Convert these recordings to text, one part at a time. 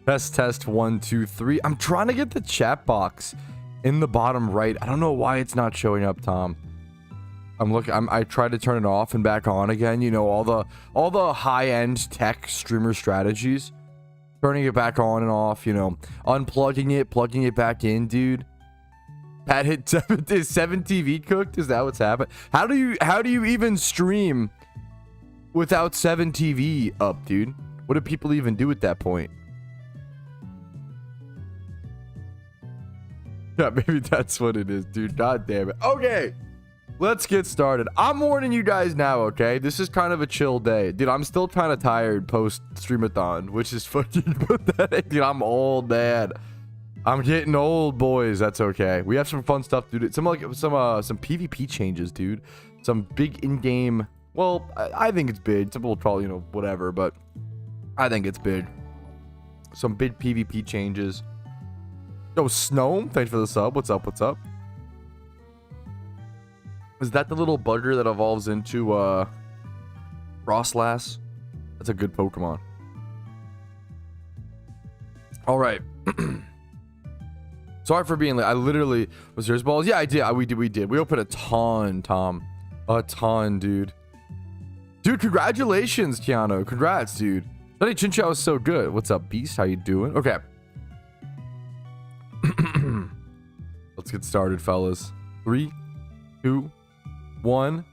Test 1 2 3. I'm trying to get the chat box in the bottom right. I don't know why it's not showing up, Tom. I tried to turn it off and back on again. You know, all the high-end tech streamer strategies. Turning it back on and off, you know, unplugging it, plugging it back in, dude. Pat hit 7, is 7 TV cooked? Is that what's happened? How do you even stream without 7 TV up, dude? What do people even do at that point? Yeah, maybe that's what it is, dude. God damn it. Okay, let's get started. I'm warning you guys now, okay? This is kind of a chill day. Dude, I'm still kind of tired post-streamathon, which is fucking pathetic. Dude, I'm old, man. I'm getting old, boys. That's okay. We have some fun stuff, dude. Some PvP changes, dude. Some big in-game... Well, I think it's big. Some people probably, you know, whatever, but I think it's big. Some big PvP changes. Yo, Snow, thanks for the sub. What's up? What's up? Is that the little bugger that evolves into Frostlass? That's a good Pokemon. All right. Sorry for being late. I literally was yours balls. Yeah, I did. We did. We opened a ton, Tom. A ton, dude. Dude, congratulations, Keanu. Congrats, dude. Sunny Chinchou is so good. What's up, Beast? How you doing? Okay. Let's get started, fellas. 3, 2, 1.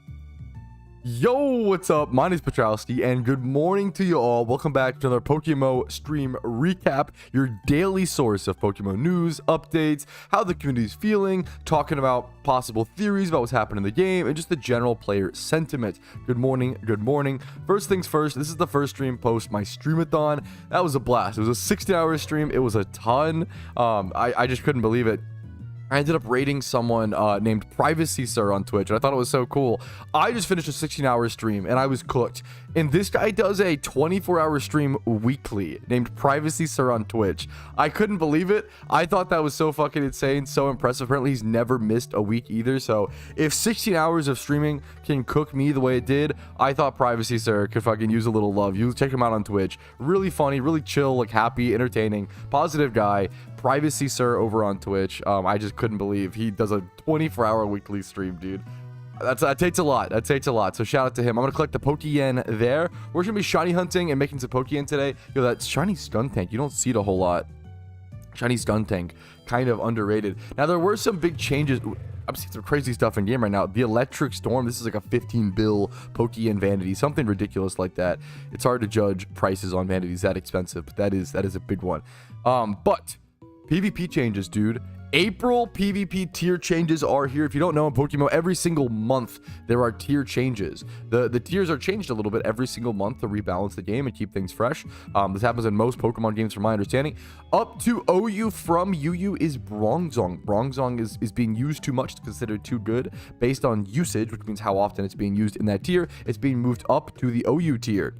Yo, what's up? My name is Patrouski, and good morning to you all. Welcome back to another PokeMMO stream recap, your daily source of Pokemon news, updates, how the community is feeling, talking about possible theories about what's happening in the game, and just the general player sentiment. Good morning, good morning. First things first, this is the first stream post my streamathon. That was a blast. It was a 60-hour stream. It was a ton. I just couldn't believe it. I ended up rating someone named Privacy Sir on Twitch, and I thought it was so cool. I just finished a 16-hour stream, and I was cooked. And this guy does a 24-hour stream weekly named Privacy Sir on Twitch. I couldn't believe it. I thought that was so fucking insane, so impressive. Apparently, he's never missed a week either. So if 16 hours of streaming can cook me the way it did, I thought Privacy Sir could fucking use a little love. You check him out on Twitch. Really funny, really chill, like happy, entertaining, positive guy. Privacy Sir over on Twitch. I just couldn't believe he does a 24-hour weekly stream, dude. That takes a lot. That takes a lot. So shout out to him. I'm gonna collect the Pokeyen there. We're gonna be shiny hunting and making some Pokeyen today. Yo, that shiny Skuntank, you don't see it a whole lot. Shiny Skuntank, kind of underrated. Now there were some big changes. I'm seeing some crazy stuff in game right now. The Electric Storm, this is like a 15 bill Pokeyen Vanity, something ridiculous like that. It's hard to judge prices on vanities that expensive, but that is a big one. But PvP changes, dude. April PvP tier changes are here. If you don't know, in PokeMMO, every single month there are tier changes. The tiers are changed a little bit every single month to rebalance the game and keep things fresh. This happens in most Pokemon games from my understanding. Up to OU from UU is Bronzong. Bronzong is being used too much to consider too good based on usage, which means how often it's being used in that tier. It's being moved up to the OU tier.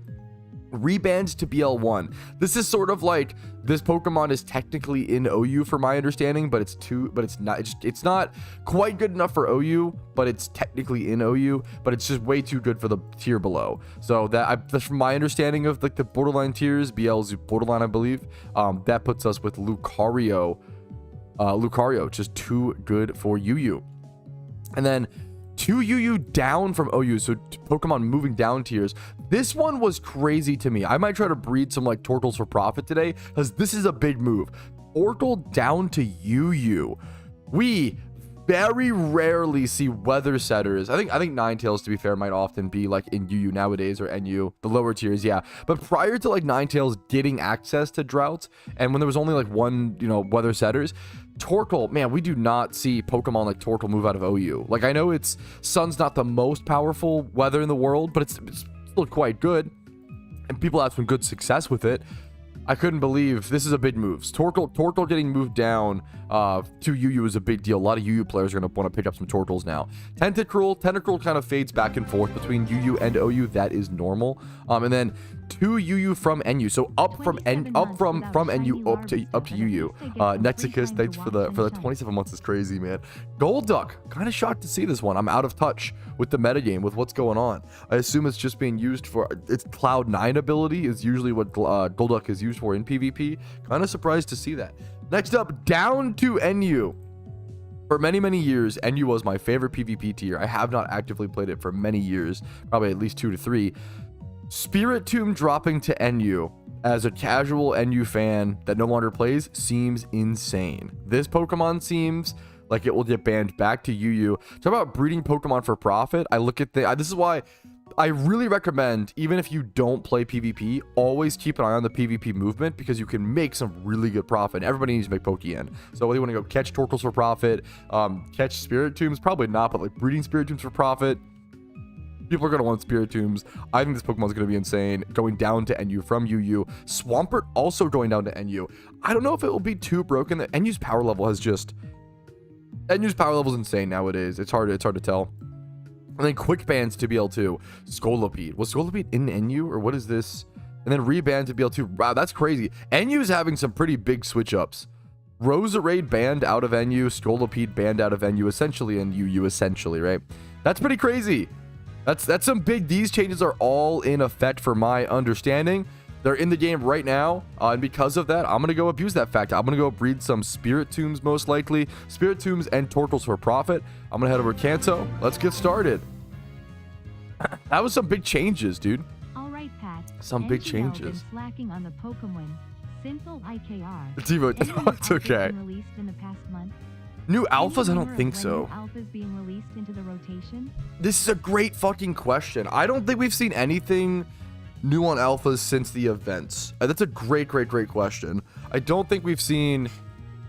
Rebanned to BL1. This is sort of like this Pokemon is technically in OU for my understanding, but it's not quite good enough for OU, but it's technically in OU, but it's just way too good for the tier below. So that's from my understanding of like the borderline tiers. BL's borderline, I believe. That puts us with Lucario. Lucario just too good for UU. And then 2 UU down from OU, so Pokemon moving down tiers. This one was crazy to me. I might try to breed some like Tortles for profit today, because this is a big move. Tortle down to UU. We very rarely see weather setters. I think Ninetales, to be fair, might often be like in UU nowadays, or NU, the lower tiers, yeah. But prior to like Ninetales getting access to droughts, and when there was only like one, weather setters, Tortle, man, we do not see Pokemon like Tortle move out of OU. Like, I know Sun's not the most powerful weather in the world, but it's still quite good, and people have some good success with it. I couldn't believe this is a big move. Tortle getting moved down to UU is a big deal. A lot of UU players are going to want to pick up some Tortles now. Tentacruel kind of fades back and forth between UU and OU. That is normal. And then 2 UU from NU. So up from NU up to UU. Nexicus, thanks for the 27 months, is crazy, man. Golduck, kind of shocked to see this one. I'm out of touch with the metagame, with what's going on. I assume it's just being used for its Cloud 9 ability is usually what Golduck is used for in PvP. Kind of surprised to see that. Next up, down to NU. For many years, NU was my favorite PvP tier. I have not actively played it for many years, probably at least 2 to 3. Spiritomb dropping to NU as a casual NU fan that no longer plays seems insane. This Pokemon seems like it will get banned back to UU. Talk about breeding Pokemon for profit. I look at this is why I really recommend, even if you don't play PvP, always keep an eye on the PvP movement, because you can make some really good profit. Everybody needs to make Pokeyen. So whether you want to go catch Tortles for profit, catch Spiritombs, probably not, but like breeding Spiritombs for profit, people are going to want Spiritombs. I think this Pokemon is going to be insane. Going down to NU from UU. Swampert also going down to NU. I don't know if it will be too broken. That NU's power level is insane nowadays. It's hard to tell. And then quick bans to BL2. Scolipede. Was Scolipede in NU, or what is this? And then rebanned to BL2. Wow, that's crazy. NU is having some pretty big switch ups. Roserade banned out of NU. Scolipede banned out of NU, essentially in UU, essentially, right? That's pretty crazy. That's some big. These changes are all in effect for my understanding. They're in the game right now, and because of that, I'm gonna go abuse that fact. I'm gonna go breed some Spiritombs, most likely Spiritombs and Tortles for profit. I'm gonna head over to Kanto. Let's get started. That was some big changes, dude. All right, Pat. Some big changes. Slacking on the Pokemon. Simple IKR. It's okay. Released in the past month. New alphas? I don't think so. Alphas being released into the rotation? This is a great fucking question. I don't think we've seen anything new on alphas since the events. That's a great question. I don't think we've seen,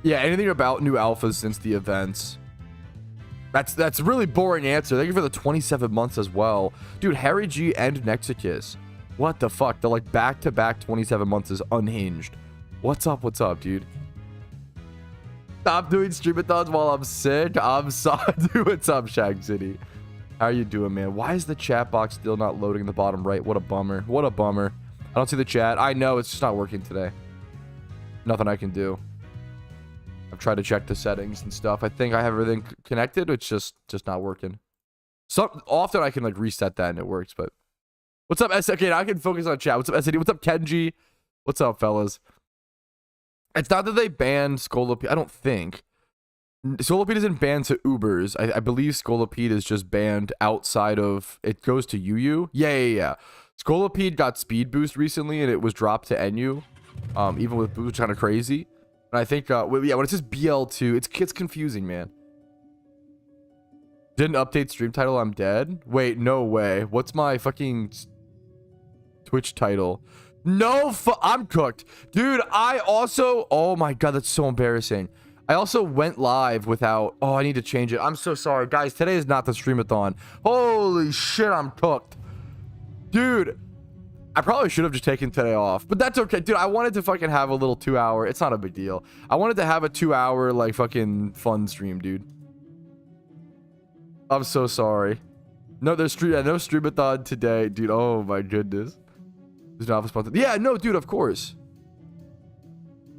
yeah, anything about new alphas since the events. That's a really boring answer. Thank you for the 27 months as well. Dude, Harry G and Nexicus. What the fuck? They're like back-to-back 27 months is unhinged. What's up, dude? Stop doing streamathons while I'm sick. I'm sorry. Dude, what's up, Shag City? How are you doing, man? Why is the chat box still not loading in the bottom right? What a bummer. What a bummer. I don't see the chat. I know, it's just not working today. Nothing I can do. I've tried to check the settings and stuff. I think I have everything connected. It's just not working. Often I can like reset that and it works, but what's up, S? Okay, now I can focus on chat. What's up, SAD? What's up, Kenji? What's up, fellas? It's not that they banned Scolipede. I don't think. Scolipede isn't banned to Ubers. I believe Scolipede is just banned outside of... It goes to UU. Yeah. Scolipede got speed boost recently and it was dropped to NU. Even with boost, kind of crazy. And I think, yeah, when it says BL2, it's confusing, man. Didn't update stream title, I'm dead. Wait, no way. What's my fucking Twitch title? No, I'm cooked. Dude, I also... Oh my god, that's so embarrassing. I also went live without... Oh, I need to change it. I'm so sorry. Guys, today is not the streamathon. Holy shit, I'm cooked. Dude, I probably should have just taken today off. But that's okay. Dude, I wanted to fucking have a little 2-hour... It's not a big deal. I wanted to have a 2-hour, like, fucking fun stream, dude. I'm so sorry. No, no streamathon today. Dude, oh my goodness. There's no alpha sponsor. Yeah, no, dude, of course.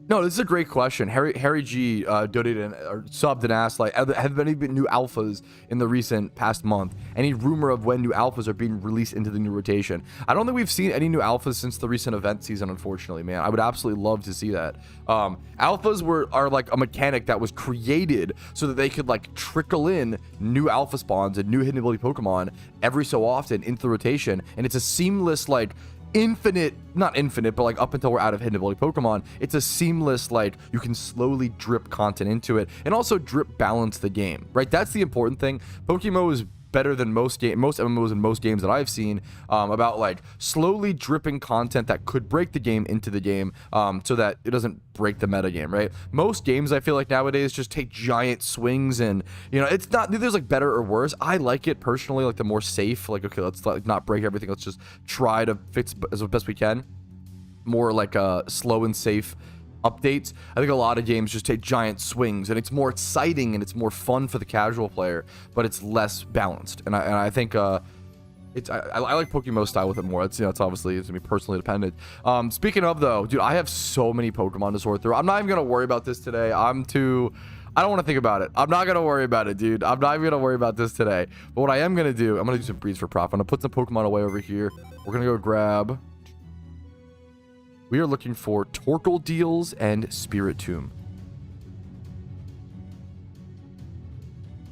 No, this is a great question. Harry G donated or subbed and asked, like, have there any been new alphas in the recent past month? Any rumor of when new alphas are being released into the new rotation? I don't think we've seen any new alphas since the recent event season, unfortunately, man. I would absolutely love to see that. Alphas are like a mechanic that was created so that they could like trickle in new alpha spawns and new hidden ability Pokemon every so often into the rotation, and it's a seamless like not infinite, but like up until we're out of hidden ability Pokemon, it's a seamless, like, you can slowly drip content into it and also drip balance the game, right? That's the important thing. PokeMMO is better than most MMOs and most games that I've seen about like slowly dripping content that could break the game into the game so that it doesn't break the meta game, right? Most games I feel like nowadays just take giant swings, and you know, it's not, there's like better or worse. I like it personally, like the more safe, like, okay, let's like not break everything, let's just try to fix as best we can. More like slow and safe updates. I think a lot of games just take giant swings, and it's more exciting and it's more fun for the casual player, but it's less balanced. And I think I like PokeMMO style with it more. It's, you know, it's obviously, it's gonna be personally dependent. Speaking of though, dude, I have so many Pokemon to sort through. I'm not even gonna worry about this today. I don't want to think about it. I'm not gonna worry about it, dude. I'm not even gonna worry about this today. But what I am gonna do, I'm gonna do some breeds for profit. I'm gonna put some Pokemon away over here. We're gonna go grab... We are looking for Torkoal Deals and Spirit Tomb.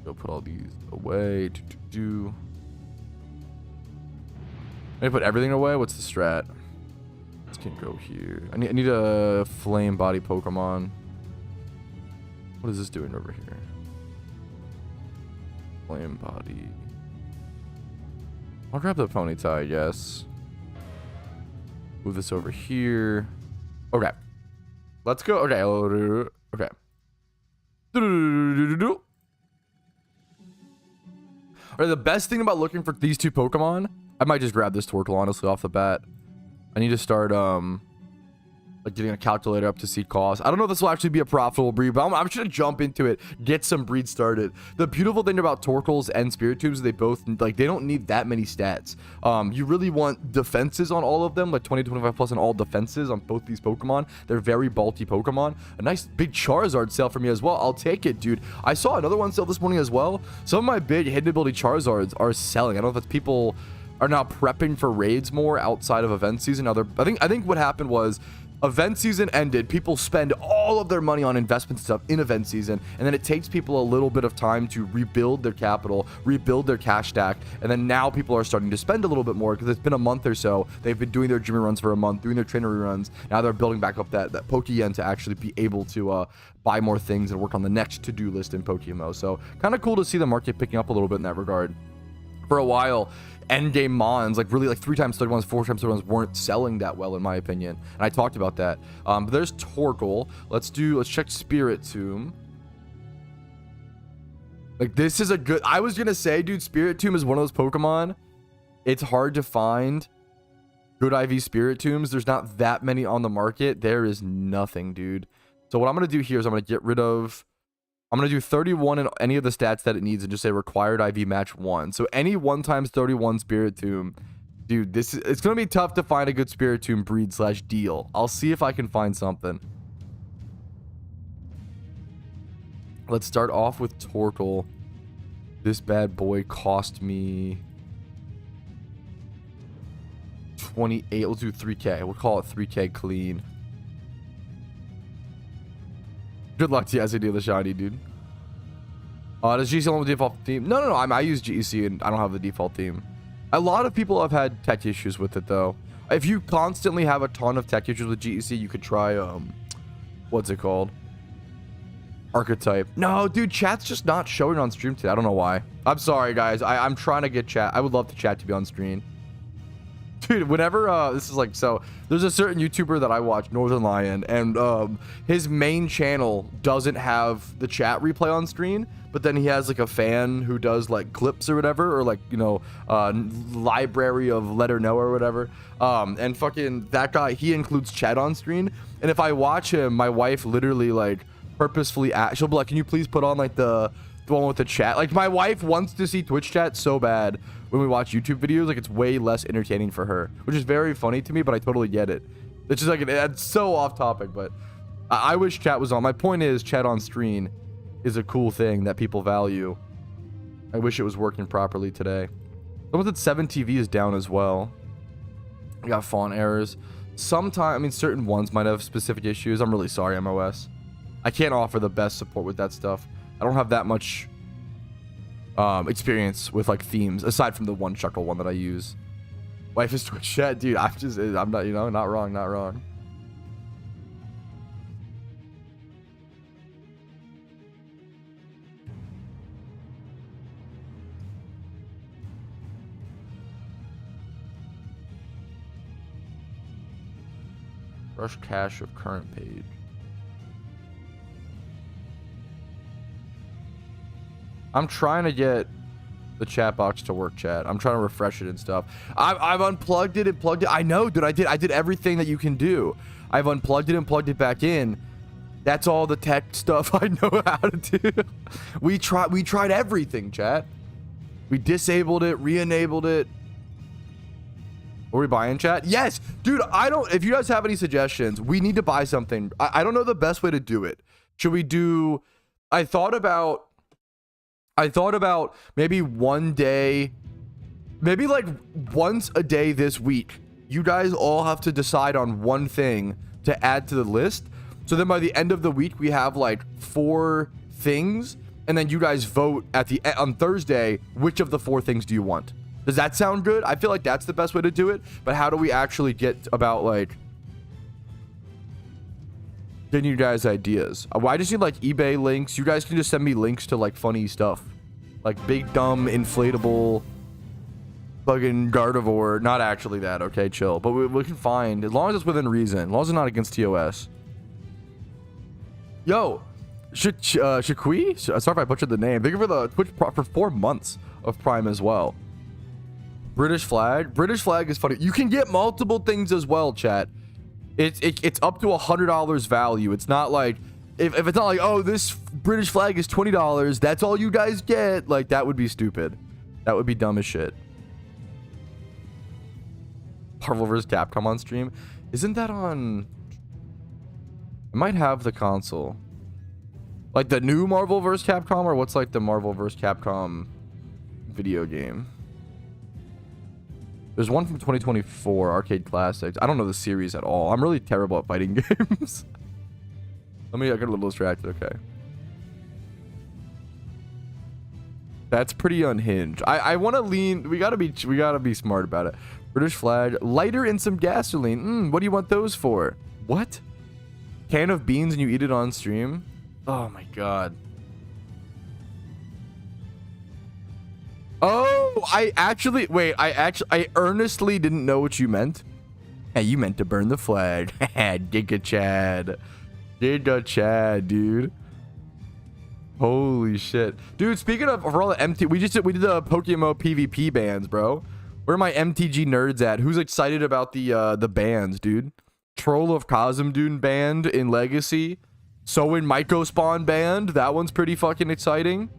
Go put all these away. I'm gonna put everything away. What's the strat? This can go here. I need a flame body Pokemon. What is this doing over here? Flame body. I'll grab the Ponyta, I guess. Move this over here. Okay. Let's go. Okay. Okay. Alright, the best thing about looking for these two Pokemon, I might just grab this Torkoal, honestly, off the bat. I need to start, like getting a calculator up to see cost. I don't know if this will actually be a profitable breed, but I'm just gonna jump into it, get some breeds started. The beautiful thing about Torkoals and Spirit Tubes is they both, like, they don't need that many stats. You really want defenses on all of them, like 20-25 plus on all defenses on both these Pokemon. They're very bulky Pokemon. A nice big Charizard sale for me as well. I'll take it, dude. I saw another one sale this morning as well. Some of my big hidden ability Charizards are selling. I don't know if it's people are now prepping for raids more outside of event season. I think what happened was Event season ended. People spend all of their money on investment stuff in event season, and then it takes people a little bit of time to rebuild their capital, rebuild their cash stack, and then now people are starting to spend a little bit more because it's been a month or so. They've been doing their gym runs for a month, doing their trainer runs. Now they're building back up that Pokeyen to actually be able to buy more things and work on the next to-do list in PokeMMO. So kind of cool to see the market picking up a little bit in that regard. For a while, endgame mons, like really like 3x31s, 4x31s weren't selling that well in my opinion, and I talked about that. But there's Torkoal. Let's check Spirit Tomb. Like, this is a good, I was gonna say, dude, Spirit Tomb is one of those Pokemon, it's hard to find good IV Spirit Tombs. There's not that many on the market. There is nothing, dude. So what I'm gonna do here is I'm gonna get rid of, I'm going to do 31 in any of the stats that it needs and just say required IV match 1. So any 1x31 Spirit Tomb, dude, it's going to be tough to find a good Spirit Tomb breed / deal. I'll see if I can find something. Let's start off with Torkoal. This bad boy cost me 28. We'll do 3K. We'll call it 3K clean. Good luck to you as I do the shiny, dude. Does GEC only have the default theme? No. I use GEC and I don't have the default theme. A lot of people have had tech issues with it though. If you constantly have a ton of tech issues with GEC, you could try what's it called? Archetype. No, dude, chat's just not showing on stream today. I don't know why. I'm sorry, guys. I'm trying to get chat. I would love the chat to be on screen. Dude, whenever this is like, so there's a certain YouTuber that I watch, Northern Lion, and his main channel doesn't have the chat replay on screen, but then he has like a fan who does like clips or whatever, or like, you know, library of let her know or whatever. And fucking that guy, he includes chat on screen, and if I watch him, my wife literally like purposefully she'll be like, can you please put on like the one with the chat? Like, my wife wants to see Twitch chat so bad when we watch YouTube videos. Like, it's way less entertaining for her, which is very funny to me, but I totally get it. It's just like, it's so off topic, but I wish chat was on. My point is, chat on screen is a cool thing that people value. I wish it was working properly today. Someone said 7TV is down as well. We got font errors. Sometimes, I mean, certain ones might have specific issues. I'm really sorry, MOS. I can't offer the best support with that stuff. I don't have that much experience with like themes aside from the one Chuckle one that I use. Wife is Twitch chat, dude. I'm not, you know, not wrong. Rush cache of current page. I'm trying to get the chat box to work, chat. I'm trying to refresh it and stuff. I've unplugged it and plugged it. I know, dude. I did everything that you can do. I've unplugged it and plugged it back in. That's all the tech stuff I know how to do. We tried everything, chat. We disabled it, re-enabled it. Are we buying, chat? Yes, dude. If you guys have any suggestions, we need to buy something. I don't know the best way to do it. Should we do? I thought about maybe one day, maybe like once a day this week, you guys all have to decide on one thing to add to the list. So then by the end of the week, we have like 4 things, and then you guys vote on Thursday, which of the 4 things do you want? Does that sound good? I feel like that's the best way to do it. But how do we actually get about like getting you guys ideas? I just need like eBay links. You guys can just send me links to like funny stuff, like big dumb inflatable fucking Gardevoir. Not actually that, okay, chill, but we can find, as long as it's within reason, as long as it's not against TOS. Yo, Shakui, sorry if I butchered the name. Thank you for the Twitch for 4 months of Prime as well. British flag is funny. You can get multiple things as well, chat. It's up to $100 value. It's not like, if it's not like, oh, this British flag is $20, that's all you guys get. Like, that would be stupid. That would be dumb as shit. Marvel vs. Capcom on stream. Isn't that on? I might have the console. Like the new Marvel vs. Capcom, or what's like the Marvel vs. Capcom video game? There's one from 2024, Arcade Classics. I don't know the series at all. I'm really terrible at fighting games. I get a little distracted. Okay. That's pretty unhinged. I want to lean. We gotta be smart about it. British flag, lighter and some gasoline. What do you want those for? What? Can of beans and you eat it on stream? Oh my god. Oh, I earnestly didn't know what you meant. Hey, you meant to burn the flag. Giga Chad. Giga Chad, dude. Holy shit. Dude, speaking of, for all the MT, we did the PokeMMO PvP bans, bro. Where are my MTG nerds at? Who's excited about the bans, dude? Troll of Cosmdune banned in Legacy. So in Mycospawn banned. That one's pretty fucking exciting.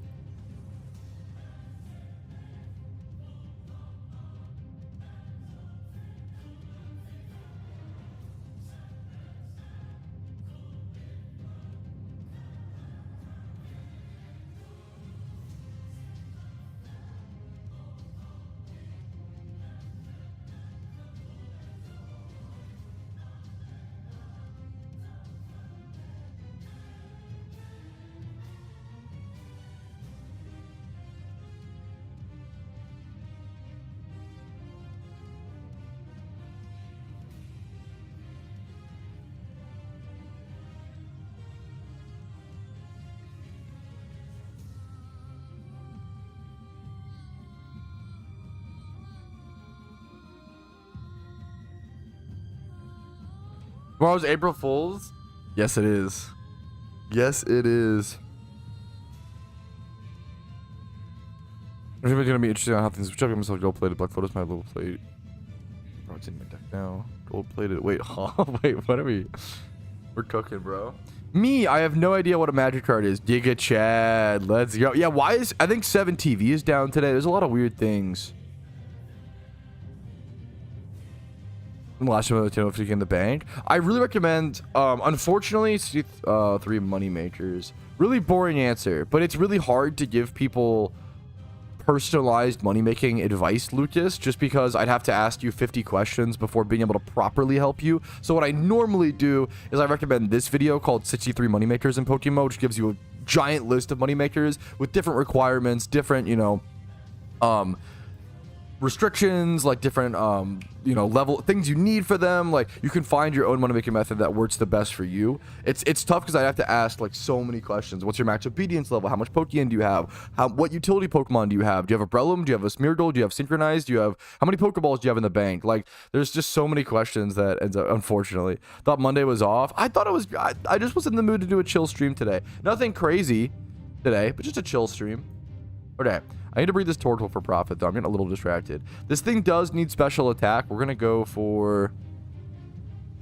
Tomorrow's April Fool's? Yes, it is. Yes, it is. It's gonna be interesting on how things. Checking myself gold plated. Black photos, my little plate. Oh, it's in my deck now. Gold plated. Wait, huh? Wait, what are we? We're cooking, bro. Me, I have no idea what a magic card is. Giga Chad, let's go. Yeah, why is I think 7TV is down today? There's a lot of weird things. Last time if you get in the bank. I really recommend, unfortunately, three moneymakers. Really boring answer, but it's really hard to give people personalized money-making advice, Lucas, just because I'd have to ask you 50 questions before being able to properly help you. So what I normally do is I recommend this video called 63 Moneymakers in PokeMMO, which gives you a giant list of moneymakers with different requirements, different, restrictions, like different level things you need for them. Like you can find your own money making method that works the best for you. It's tough because I have to ask like so many questions. What's your max obedience level? How much Pokeyen do you have? What utility Pokemon do you have? Do you have a Breloom? Do you have a Smeargle? Do you have Synchronized? Do you have how many Pokeballs do you have in the bank? Like there's just so many questions that ends up, unfortunately. Thought Monday was off. I thought it was. I just was in the mood to do a chill stream today. Nothing crazy today, but just a chill stream. Okay. I need to breed this Tortle for profit, though. I'm getting a little distracted. This thing does need special attack. We're going to go for...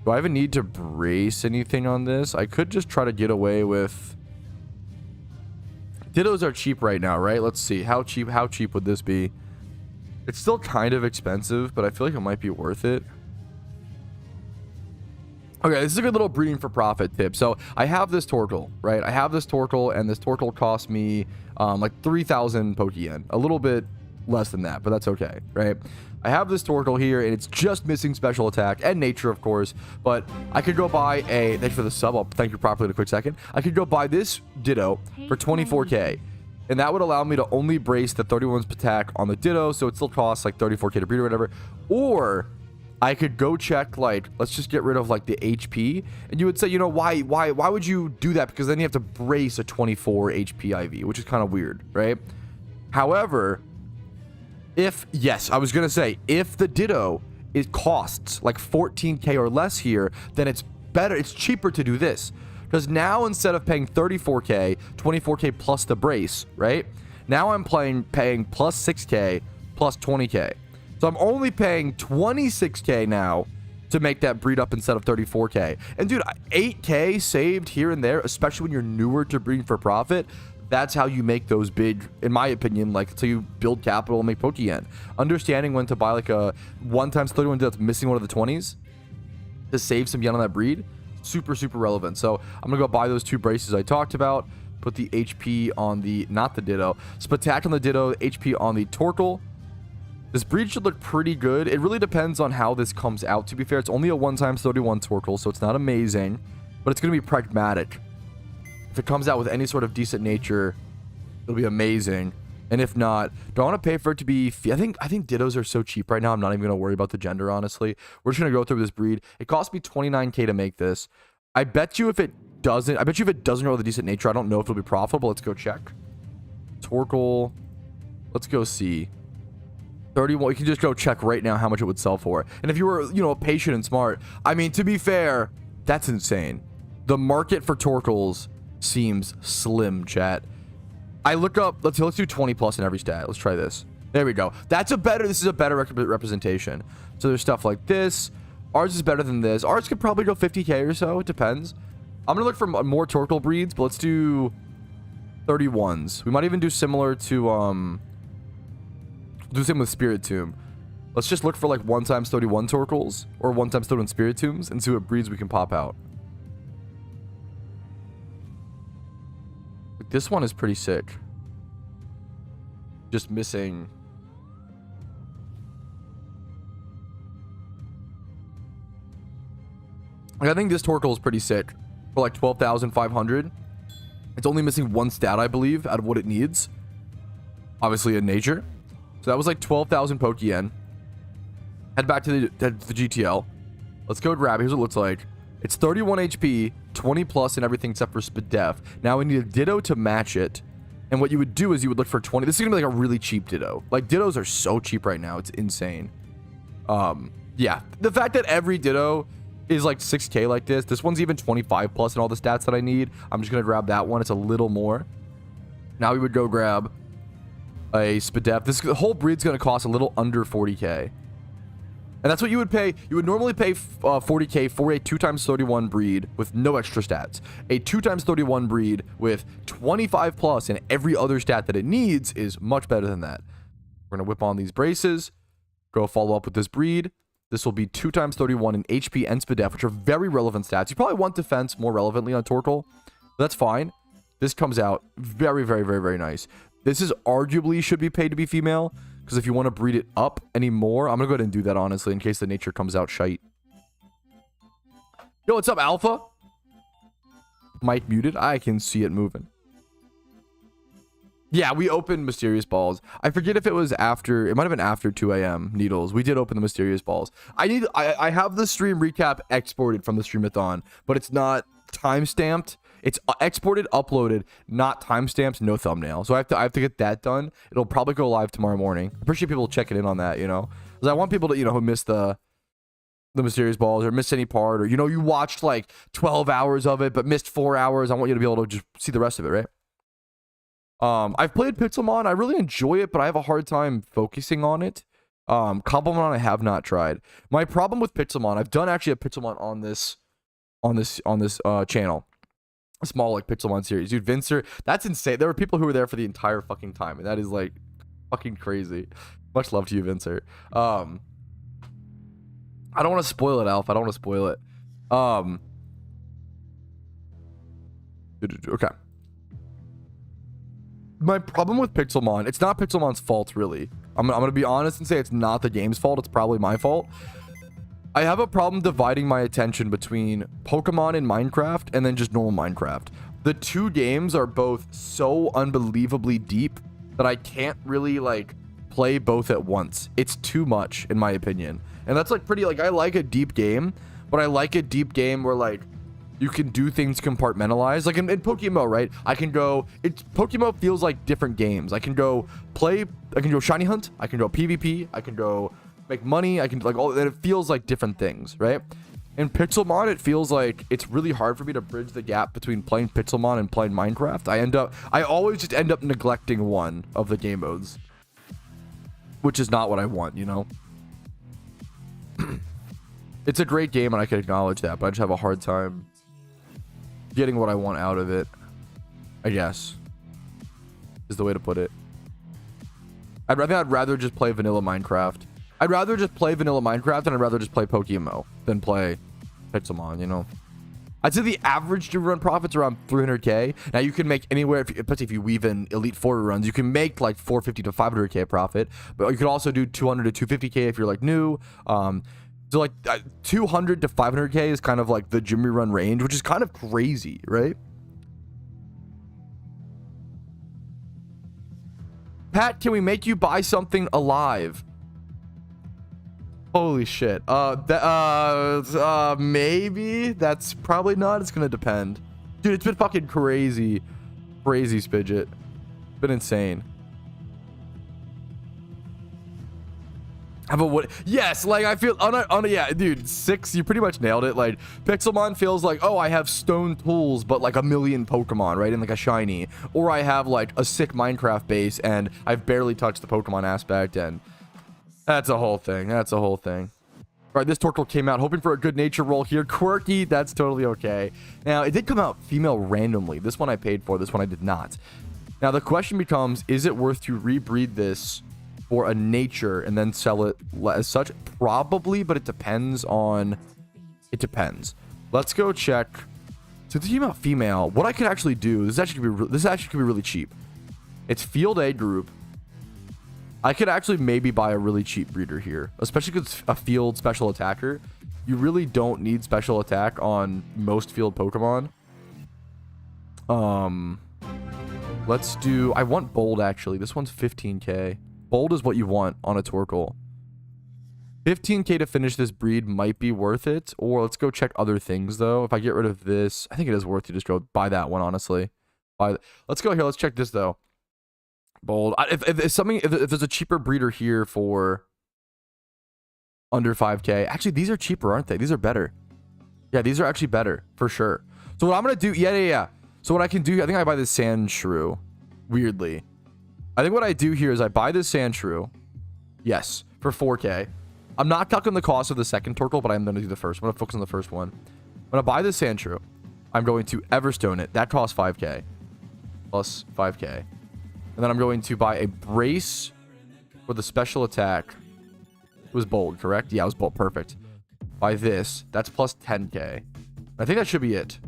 Do I even need to brace anything on this? I could just try to get away with... Dittos are cheap right now, right? Let's see. How cheap would this be? It's still kind of expensive, but I feel like it might be worth it. Okay, this is a good little breeding for profit tip. So I have this Tortle, right? I have this Tortle, and this Tortle cost me like 3,000 Pokeyen. A little bit less than that, but that's okay, right? I have this Tortle here, and it's just missing special attack and nature, of course. But I could go buy a... Thanks for the sub. I'll thank you properly in a quick second. I could go buy this Ditto for 24k. And that would allow me to only brace the 31's attack on the Ditto, so it still costs like 34k to breed or whatever. Or... I could go check, like, let's just get rid of, like, the HP. And you would say, why would you do that? Because then you have to brace a 24 HP IV, which is kind of weird, right? However, if the Ditto, it costs, like, 14k or less here, then it's better, it's cheaper to do this. Because now, instead of paying 34k, 24k plus the brace, right? Now I'm paying plus 6k plus 20k. So I'm only paying 26k now to make that breed up instead of 34k. And dude, 8k saved here and there, especially when you're newer to breeding for profit. That's how you make those big, in my opinion, like, so you build capital and make Pokeyen. Understanding when to buy like a 1x31 that's missing one of the 20s to save some yen on that breed, super, super relevant. So I'm gonna go buy those two braces I talked about, put the HP on the, not the Ditto, Spatak on the Ditto, HP on the Tortle. This breed should look pretty good. It really depends on how this comes out, to be fair. It's only a 1x31 Torkoal, so it's not amazing, but it's going to be pragmatic. If it comes out with any sort of decent nature, it'll be amazing. And if not, do I want to pay for it to be... I think Dittos are so cheap right now, I'm not even going to worry about the gender, honestly. We're just going to go through this breed. It cost me 29k to make this. I bet you if it doesn't go with a decent nature, I don't know if it'll be profitable. Let's go check. Torkoal. Let's go see. 31. You can just go check right now how much it would sell for. And if you were, you know, patient and smart, I mean, to be fair, that's insane. The market for Torkoals seems slim, chat. I look up, let's do 20 plus in every stat. Let's try this. There we go. This is a better representation. So there's stuff like this. Ours is better than this. Ours could probably go 50k or so. It depends. I'm gonna look for more Torkoal breeds, but let's do 31s. We might even do similar to do the same with Spiritomb. Let's just look for like 1x31 Torkoals or 1x31 Spiritombs and see what breeds we can pop out. This one is pretty sick. Just missing. I think this Torkoal is pretty sick for like 12,500. It's only missing one stat, I believe, out of what it needs. Obviously in nature. So that was like 12,000 Pokeyen. Head back to the GTL. Let's go grab. Here's what it looks like. It's 31 HP, 20 plus and everything except for Spadef. Now we need a Ditto to match it. And what you would do is you would look for 20. This is gonna be like a really cheap Ditto. Like Dittos are so cheap right now. It's insane. Yeah. The fact that every Ditto is like 6k like this one's even 25 plus and all the stats that I need. I'm just gonna grab that one. It's a little more. Now we would go grab a Spadef. The whole breed's gonna cost a little under 40k. And that's what you would pay. You would normally pay 40k for a 2x31 breed with no extra stats. A 2x31 breed with 25 plus and every other stat that it needs is much better than that. We're going to whip on these braces. Go follow up with this breed. This will be 2x31 in HP and Spadef, which are very relevant stats. You probably want defense more relevantly on Torkoal. That's fine. This comes out very, very, very, very nice. This is arguably should be paid to be female. Because if you want to breed it up anymore, I'm going to go ahead and do that, honestly, in case the nature comes out shite. Yo, what's up, Alpha? Mic muted. I can see it moving. Yeah, we opened Mysterious Balls. I forget if it was after... It might have been after 2 a.m. Needles. We did open the Mysterious Balls. I have the stream recap exported from the Streamathon, but it's not time-stamped. It's exported, uploaded, not timestamped, no thumbnail. So I have to get that done. It'll probably go live tomorrow morning. I appreciate people checking in on that, you know. Because I want people to, you know, who missed the Mysterious Balls or missed any part, or, you know, you watched like 12 hours of it but missed 4 hours. I want you to be able to just see the rest of it, right? I've played Pixelmon. I really enjoy it, but I have a hard time focusing on it. Cobblemon I have not tried. My problem with Pixelmon, I've done actually a Pixelmon on this channel. A small like Pixelmon series. Dude, Vincer, that's insane. There were people who were there for the entire fucking time, and that is like fucking crazy. Much love to you, Vincer. I don't want to spoil it, Alf. I don't want to spoil it. Okay. My problem with Pixelmon, it's not Pixelmon's fault, really. I'm gonna be honest and say it's not the game's fault. It's probably my fault. I have a problem dividing my attention between Pokemon and Minecraft and then just normal Minecraft. The two games are both so unbelievably deep that I can't really like play both at once. It's too much in my opinion. And that's like pretty, like, I like a deep game, but I like a deep game where like you can do things compartmentalized. Like in PokeMMO, right? PokeMMO feels like different games. I can go shiny hunt, I can go PvP, I can go make money, I can like all, and it feels like different things, right? In Pixelmon, it feels like it's really hard for me to bridge the gap between playing Pixelmon and playing Minecraft. I always just end up neglecting one of the game modes, which is not what I want, you know? It's a great game and I can acknowledge that, but I just have a hard time getting what I want out of it, I guess, is the way to put it. I'd rather just play vanilla Minecraft. I'd rather just play vanilla Minecraft and I'd rather just play PokeMMO than play Pixelmon, you know? I'd say the average to run profits around 300k. Now you can make anywhere, especially if you weave in elite 4 runs, you can make like 450 to 500k profit. But you could also do 200 to 250k if you're like new. So like 200 to 500k is kind of like the gym rerun range, which is kind of crazy, right? Pat, can we make you buy something alive? Holy shit. Maybe. That's probably not. It's gonna depend. Dude, it's been fucking crazy. Crazy, Spidget. It's been insane. How about what? Yes, like I feel yeah, dude, 6, you pretty much nailed it. Like Pixelmon feels like, oh, I have stone tools, but like a million Pokemon, right? And like a shiny. Or I have like a sick Minecraft base and I've barely touched the Pokemon aspect, and that's a whole thing. That's a whole thing. All right, this Torkoal came out hoping for a good nature roll here. Quirky, that's totally okay. Now, it did come out female randomly. This one I paid for, this one I did not. Now, the question becomes, is it worth to rebreed this for a nature and then sell it as such? Probably, but it depends on... It depends. Let's go check. So the female, female, what I could actually do, this actually could be really cheap. It's Field A group. I could actually maybe buy a really cheap breeder here, especially because it's a field special attacker. You really don't need special attack on most field Pokemon. Let's do... I want Bold, actually. This one's 15k. Bold is what you want on a Torkoal. 15k to finish this breed might be worth it. Or let's go check other things, though. If I get rid of this, I think it is worth to just go buy that one, honestly. Let's go here. Let's check this, though. Bold. If there's a cheaper breeder here for under 5k. Actually, these are cheaper, aren't they? These are better. Yeah, these are actually better for sure. So what I'm gonna do, yeah. So what I can do, I think I buy this Sand Shrew. Weirdly, I think what I do here is I buy this Sand Shrew. Yes, for 4k. I'm not calculating the cost of the second Torkoal, but I'm gonna do the first. I'm gonna focus on the first one. I'm gonna buy this Sand Shrew. I'm going to Everstone it. That costs 5k plus 5k. And then I'm going to buy a brace for the special attack. It was Bold, correct? Yeah, it was Bold. Perfect. Buy this. That's plus 10k. I think that should be it.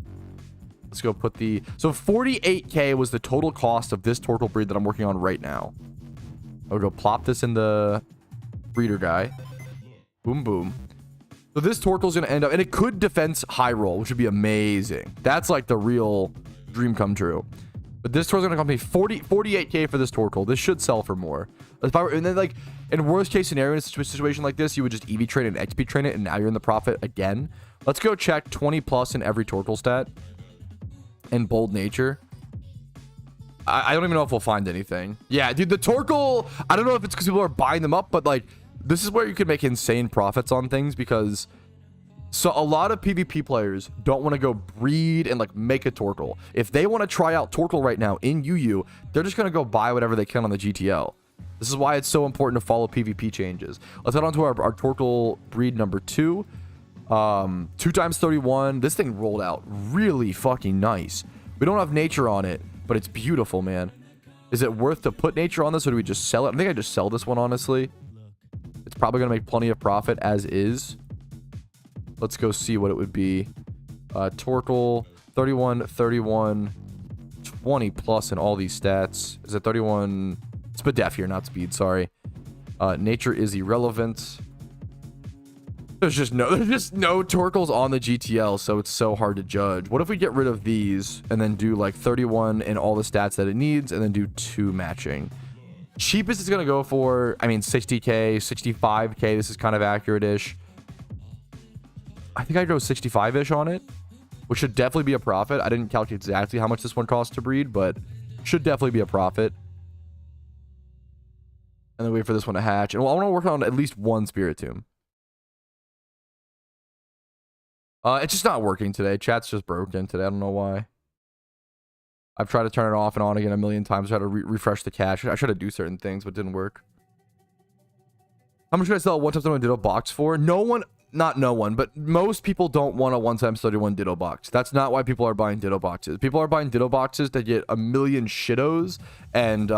Let's go put the... So 48k was the total cost of this Torkoal breed that I'm working on right now. I'll go plop this in the breeder guy. Boom, boom. So this Torkoal's going to end up... And it could defense high roll, which would be amazing. That's like the real dream come true. But this Torkoal's gonna cost me 48k for this Torkoal. This should sell for more. And then, like, in worst case scenario, in a situation like this, you would just EV train and XP train it, and now you're in the profit again. Let's go check 20 plus in every Torkoal stat and Bold nature. I don't even know if we'll find anything. Yeah, dude, the Torkoal, I don't know if it's because people are buying them up, but like, this is where you can make insane profits on things, because so a lot of PvP players don't want to go breed and like make a Torkoal. If they want to try out Torkoal right now in UU, they're just going to go buy whatever they can on the GTL. This is why it's so important to follow PvP changes. Let's head on to our Torkoal breed number 2. 2 times 31. This thing rolled out really fucking nice. We don't have nature on it, but it's beautiful, man. Is it worth to put nature on this, or do we just sell it? I think I just sell this one, honestly. It's probably going to make plenty of profit as is. Let's go see what it would be. Torkoal, 31, 31, 20 plus in all these stats. Is it 31? It's Spadef here, not speed, sorry. Nature is irrelevant. There's just no Torkoals on the GTL, so it's so hard to judge. What if we get rid of these and then do like 31 in all the stats that it needs, and then do 2 matching? Cheapest it's going to go for, I mean, 60k, 65k. This is kind of accurate-ish. I think I'd go 65-ish on it, which should definitely be a profit. I didn't calculate exactly how much this one costs to breed, but should definitely be a profit. And then wait for this one to hatch. And I want to work on at least 1 Spiritomb. It's just not working today. Chat's just broken today. I don't know why. I've tried to turn it off and on again a million times. Try to refresh the cache. I tried to do certain things, but it didn't work. How much should I sell a 1 times 31 Ditto box for? No one... Not no one, but most people don't want a 1 times 31 Ditto box. That's not why people are buying Ditto boxes. People are buying Ditto boxes to get a million Shiddos and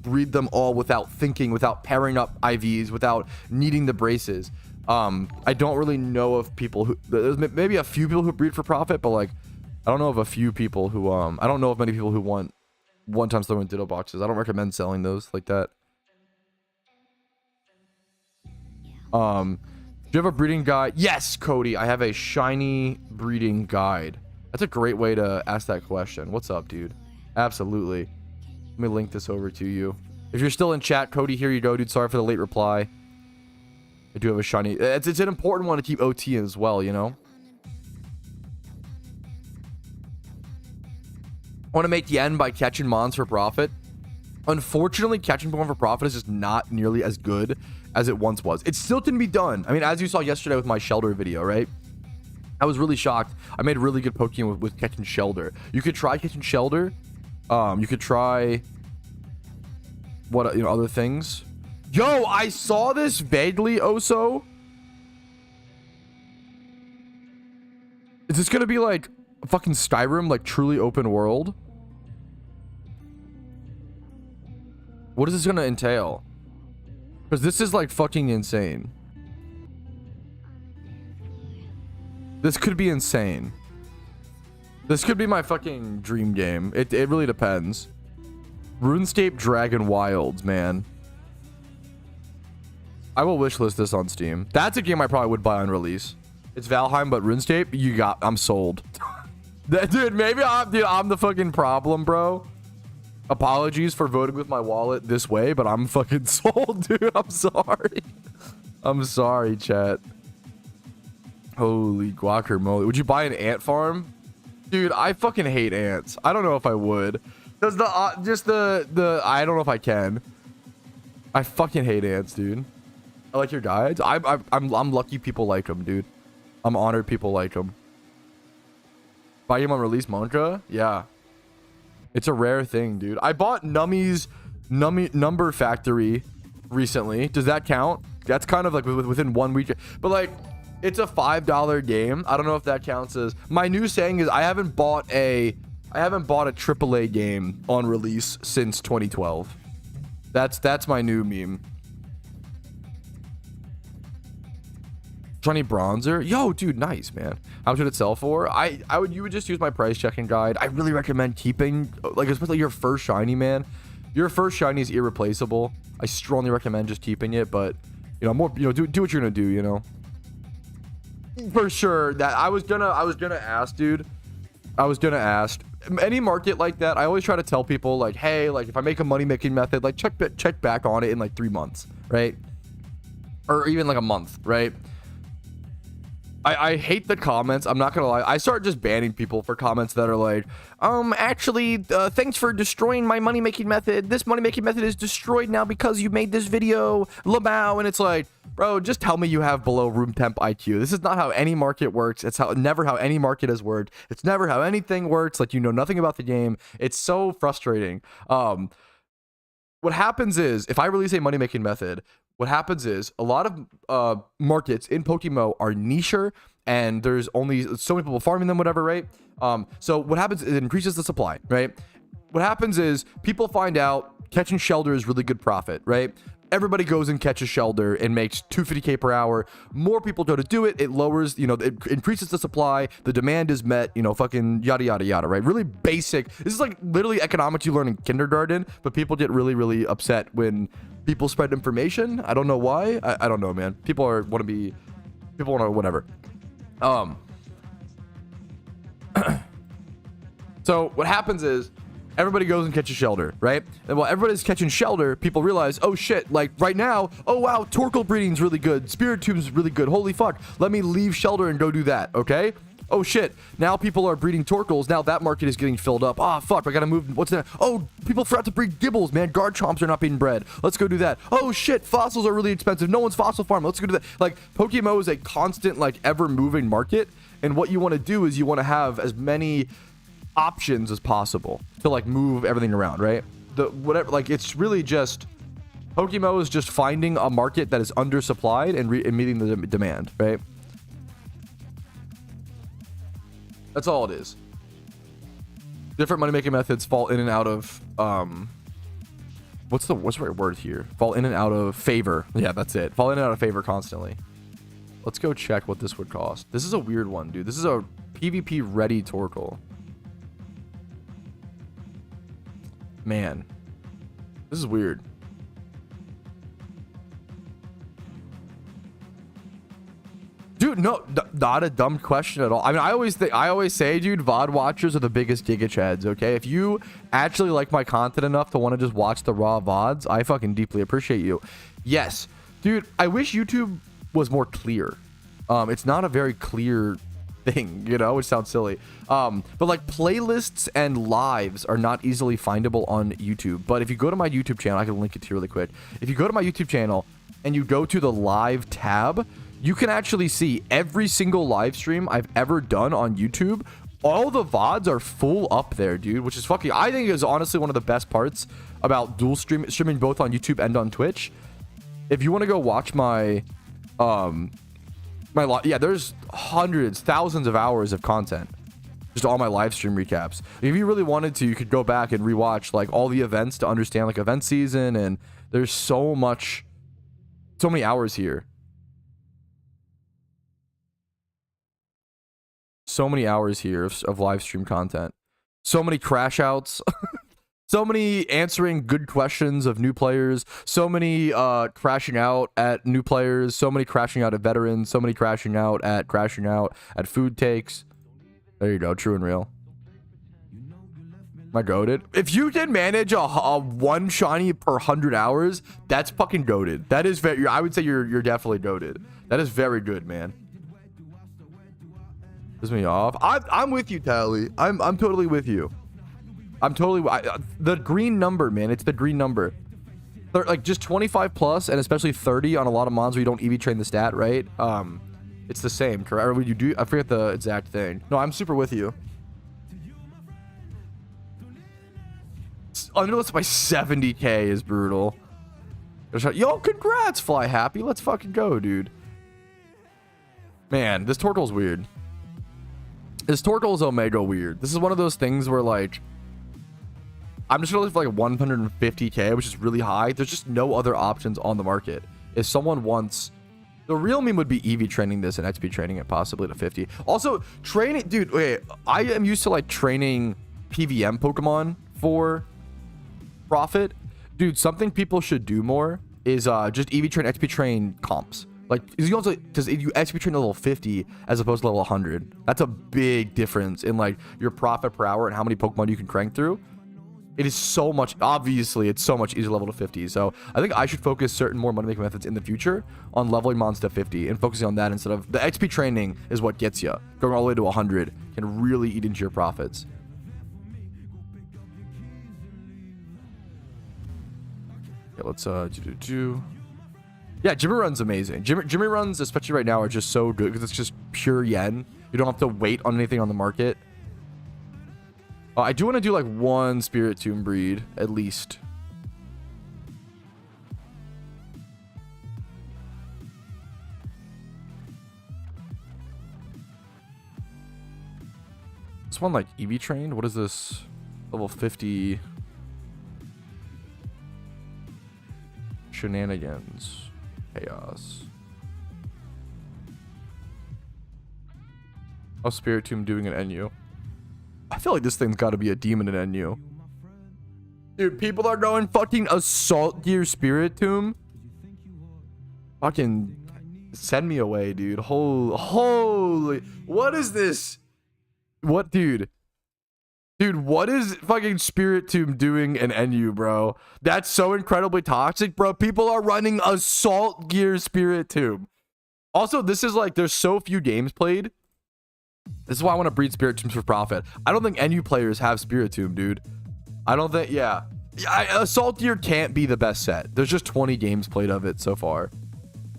breed them all without thinking, without pairing up IVs, without needing the braces. I don't really know of people who... There's maybe a few people who breed for profit, but like I don't know of a few people who I don't know of many people who want one-time throwing ditto boxes. I don't recommend selling those like that. Do you have a breeding guide? Yes, Cody, I have a shiny breeding guide. That's a great way to ask that question. What's up, dude? Absolutely. Let me link this over to you. If you're still in chat, Cody, here you go, dude. Sorry for the late reply. I do have a shiny. It's an important one to keep OT as well, you know? I want to make the end by catching mons for profit. Unfortunately, catching Pokemon for profit is just not nearly as good as it once was. It still can be done. I mean, as you saw yesterday with my Shelder video, right? I was really shocked. I made really good Pokemon with catching Shelder. You could try catching Shelder. You could try what, you know, other things. Yo, I saw this vaguely, Oso. Is this gonna be like fucking Skyrim, like truly open world? What is this gonna entail? Because this is like fucking insane. This could be insane. This could be my fucking dream game. It really depends. RuneScape Dragon Wilds, man. I will wishlist this on Steam. That's a game I probably would buy on release. It's Valheim, but RuneScape, I'm sold. Dude, maybe I'm the fucking problem, bro. Apologies for voting with my wallet this way, but I'm fucking sold, dude. I'm sorry. I'm sorry, chat. Holy guacamole. Would you buy an ant farm? Dude, I fucking hate ants. I don't know if I would. Does the I don't know if I can. I fucking hate ants, dude. I like your guides. I'm lucky people like them, dude. I'm honored people like them. Buy him on release mantra? Yeah. It's a rare thing, dude. I bought Nummy's Number Factory recently. Does that count? That's kind of like within 1 week. But like, it's a $5 game. I don't know if that counts as... My new saying is I haven't bought a AAA game on release since 2012. That's my new meme. Shiny Bronzer? Yo, dude, nice, man. How much would it sell for? You would just use my price checking guide. I really recommend keeping, like, especially your first shiny, man. Your first shiny is irreplaceable. I strongly recommend just keeping it, but you know, more, you know, do what you're gonna do, you know. For sure. That I was gonna ask, dude. I was gonna ask. Any market like that, I always try to tell people, like, hey, like, if I make a money making method, like, check back on it in like 3 months, right? Or even like a month, right? I hate the comments. I'm not gonna lie. I start just banning people for comments that are like, actually, thanks for destroying my money making method. This money making method is destroyed now because you made this video, Lamau. And it's like, bro, just tell me you have below room temp IQ. This is not how any market works. It's never how any market has worked. It's never how anything works. Like, you know nothing about the game. It's so frustrating. What happens is, if I release a money making method, what happens is a lot of markets in PokeMMO are nicher, and there's only so many people farming them, whatever, right? So what happens is it increases the supply, right? What happens is people find out catching Shelder is really good profit, right? Everybody goes and catches Shelder and makes 250k per hour. More people go to do it. It lowers, you know, it increases the supply. The demand is met, you know, fucking yada, yada, yada, right? Really basic. This is like literally economics you learn in kindergarten, but people get really, really upset when people spread information. I don't know why. I don't know, man. People want to whatever. So what happens is, everybody goes and catches Shelder, right? And while everybody's catching Shelder, people realize, oh shit, like right now, oh wow, Torkoal breeding's really good, Spirit Tube's really good, holy fuck, let me leave Shelder and go do that, okay? Oh shit, now people are breeding Torkoals, now that market is getting filled up. Ah, fuck, I gotta move, what's that? Oh, people forgot to breed Gibbles, man, Garchomps are not being bred. Let's go do that. Oh shit, fossils are really expensive, no one's fossil farming, let's go do that. Like, PokeMMO is a constant, like, ever-moving market, and what you want to do is you want to have as many options as possible to like move everything around, right? Whatever, like, it's really just PokeMMO is just finding a market that is undersupplied and meeting the demand, right? That's all it is. Different money making methods fall in and out of what's the right word here? Fall in and out of favor. Yeah, that's it. Fall in and out of favor constantly. Let's go check what this would cost. This is a weird one, dude. This is a PvP ready Torkoal. Man, this is weird. Dude, no, not a dumb question at all. I mean, I always say, dude, VOD watchers are the biggest Giga Chads, okay? If you actually like my content enough to want to just watch the raw VODs, I fucking deeply appreciate you. Yes, dude, I wish YouTube was more clear. It's not a very clear thing, you know, which sounds silly. But like playlists and lives are not easily findable on YouTube. But if you go to my YouTube channel, I can link it to you really quick. If you go to my YouTube channel and you go to the live tab, you can actually see every single live stream I've ever done on YouTube. All the VODs are full up there, dude, which is fucking, I think is honestly one of the best parts about dual streaming both on YouTube and on Twitch. If you want to go watch my, yeah, there's hundreds, thousands of hours of content. Just all my live stream recaps. If you really wanted to, you could go back and rewatch like all the events to understand like event season. And there's so many hours here. So many hours here of live stream content. So many crash outs. So many answering good questions of new players. So many crashing out at new players. So many crashing out at veterans. So many crashing out at food takes. There you go. True and real. Am I goated? If you did manage a one shiny per 100 hours, that's fucking goated. That is very, I would say you're definitely goated. That is very good, man. Piss me off. I'm with you, Tally. I'm totally with you. I'm totally the green number, man. It's the green number. Like just 25 plus and especially 30 on a lot of mons where you don't EV train the stat, right? It's the same, correct? Or would you do? I forget the exact thing. No, I'm super with you. Underlist by 70k is brutal. Yo, congrats, Fly Happy. Let's fucking go, dude. Man, this Torkoal's weird. This Torkoal's Omega weird. This is one of those things where like I'm just gonna look for like 150k, which is really high. There's just no other options on the market. If someone wants, the real meme would be EV training this and XP training it possibly to 50. Also, training, dude. Wait, I am used to like training PVM Pokemon for profit, dude. Something people should do more is just EV train, XP train comps. Like, because if you XP train to level 50 as opposed to level 100, that's a big difference in like your profit per hour and how many Pokemon you can crank through. It is so much, obviously, it's so much easier level to 50. So I think I should focus certain more money making methods in the future on leveling mons to 50 and focusing on that instead of the XP training is what gets you. Going all the way to 100 can really eat into your profits. Okay, let's yeah, Jimmy Run's amazing. Jimmy Runs, especially right now, are just so good because it's just pure yen. You don't have to wait on anything on the market. I do want to do like one Spiritomb breed at least. This one like EV trained. What is this? Level 50 shenanigans. Chaos. How's Spiritomb doing an NU? I feel like this thing's got to be a demon in NU. Dude, people are going fucking Assault Gear Spiritomb. Fucking send me away, dude. Holy. What is this? What, dude? Dude, what is fucking Spiritomb doing in NU, bro? That's so incredibly toxic, bro. People are running Assault Gear Spiritomb. Also, this is like, there's so few games played. This is why I want to breed Spiritombs for profit. I don't think NU players have Spiritomb, dude. I don't think, yeah. Assault Gear can't be the best set. There's just 20 games played of it so far.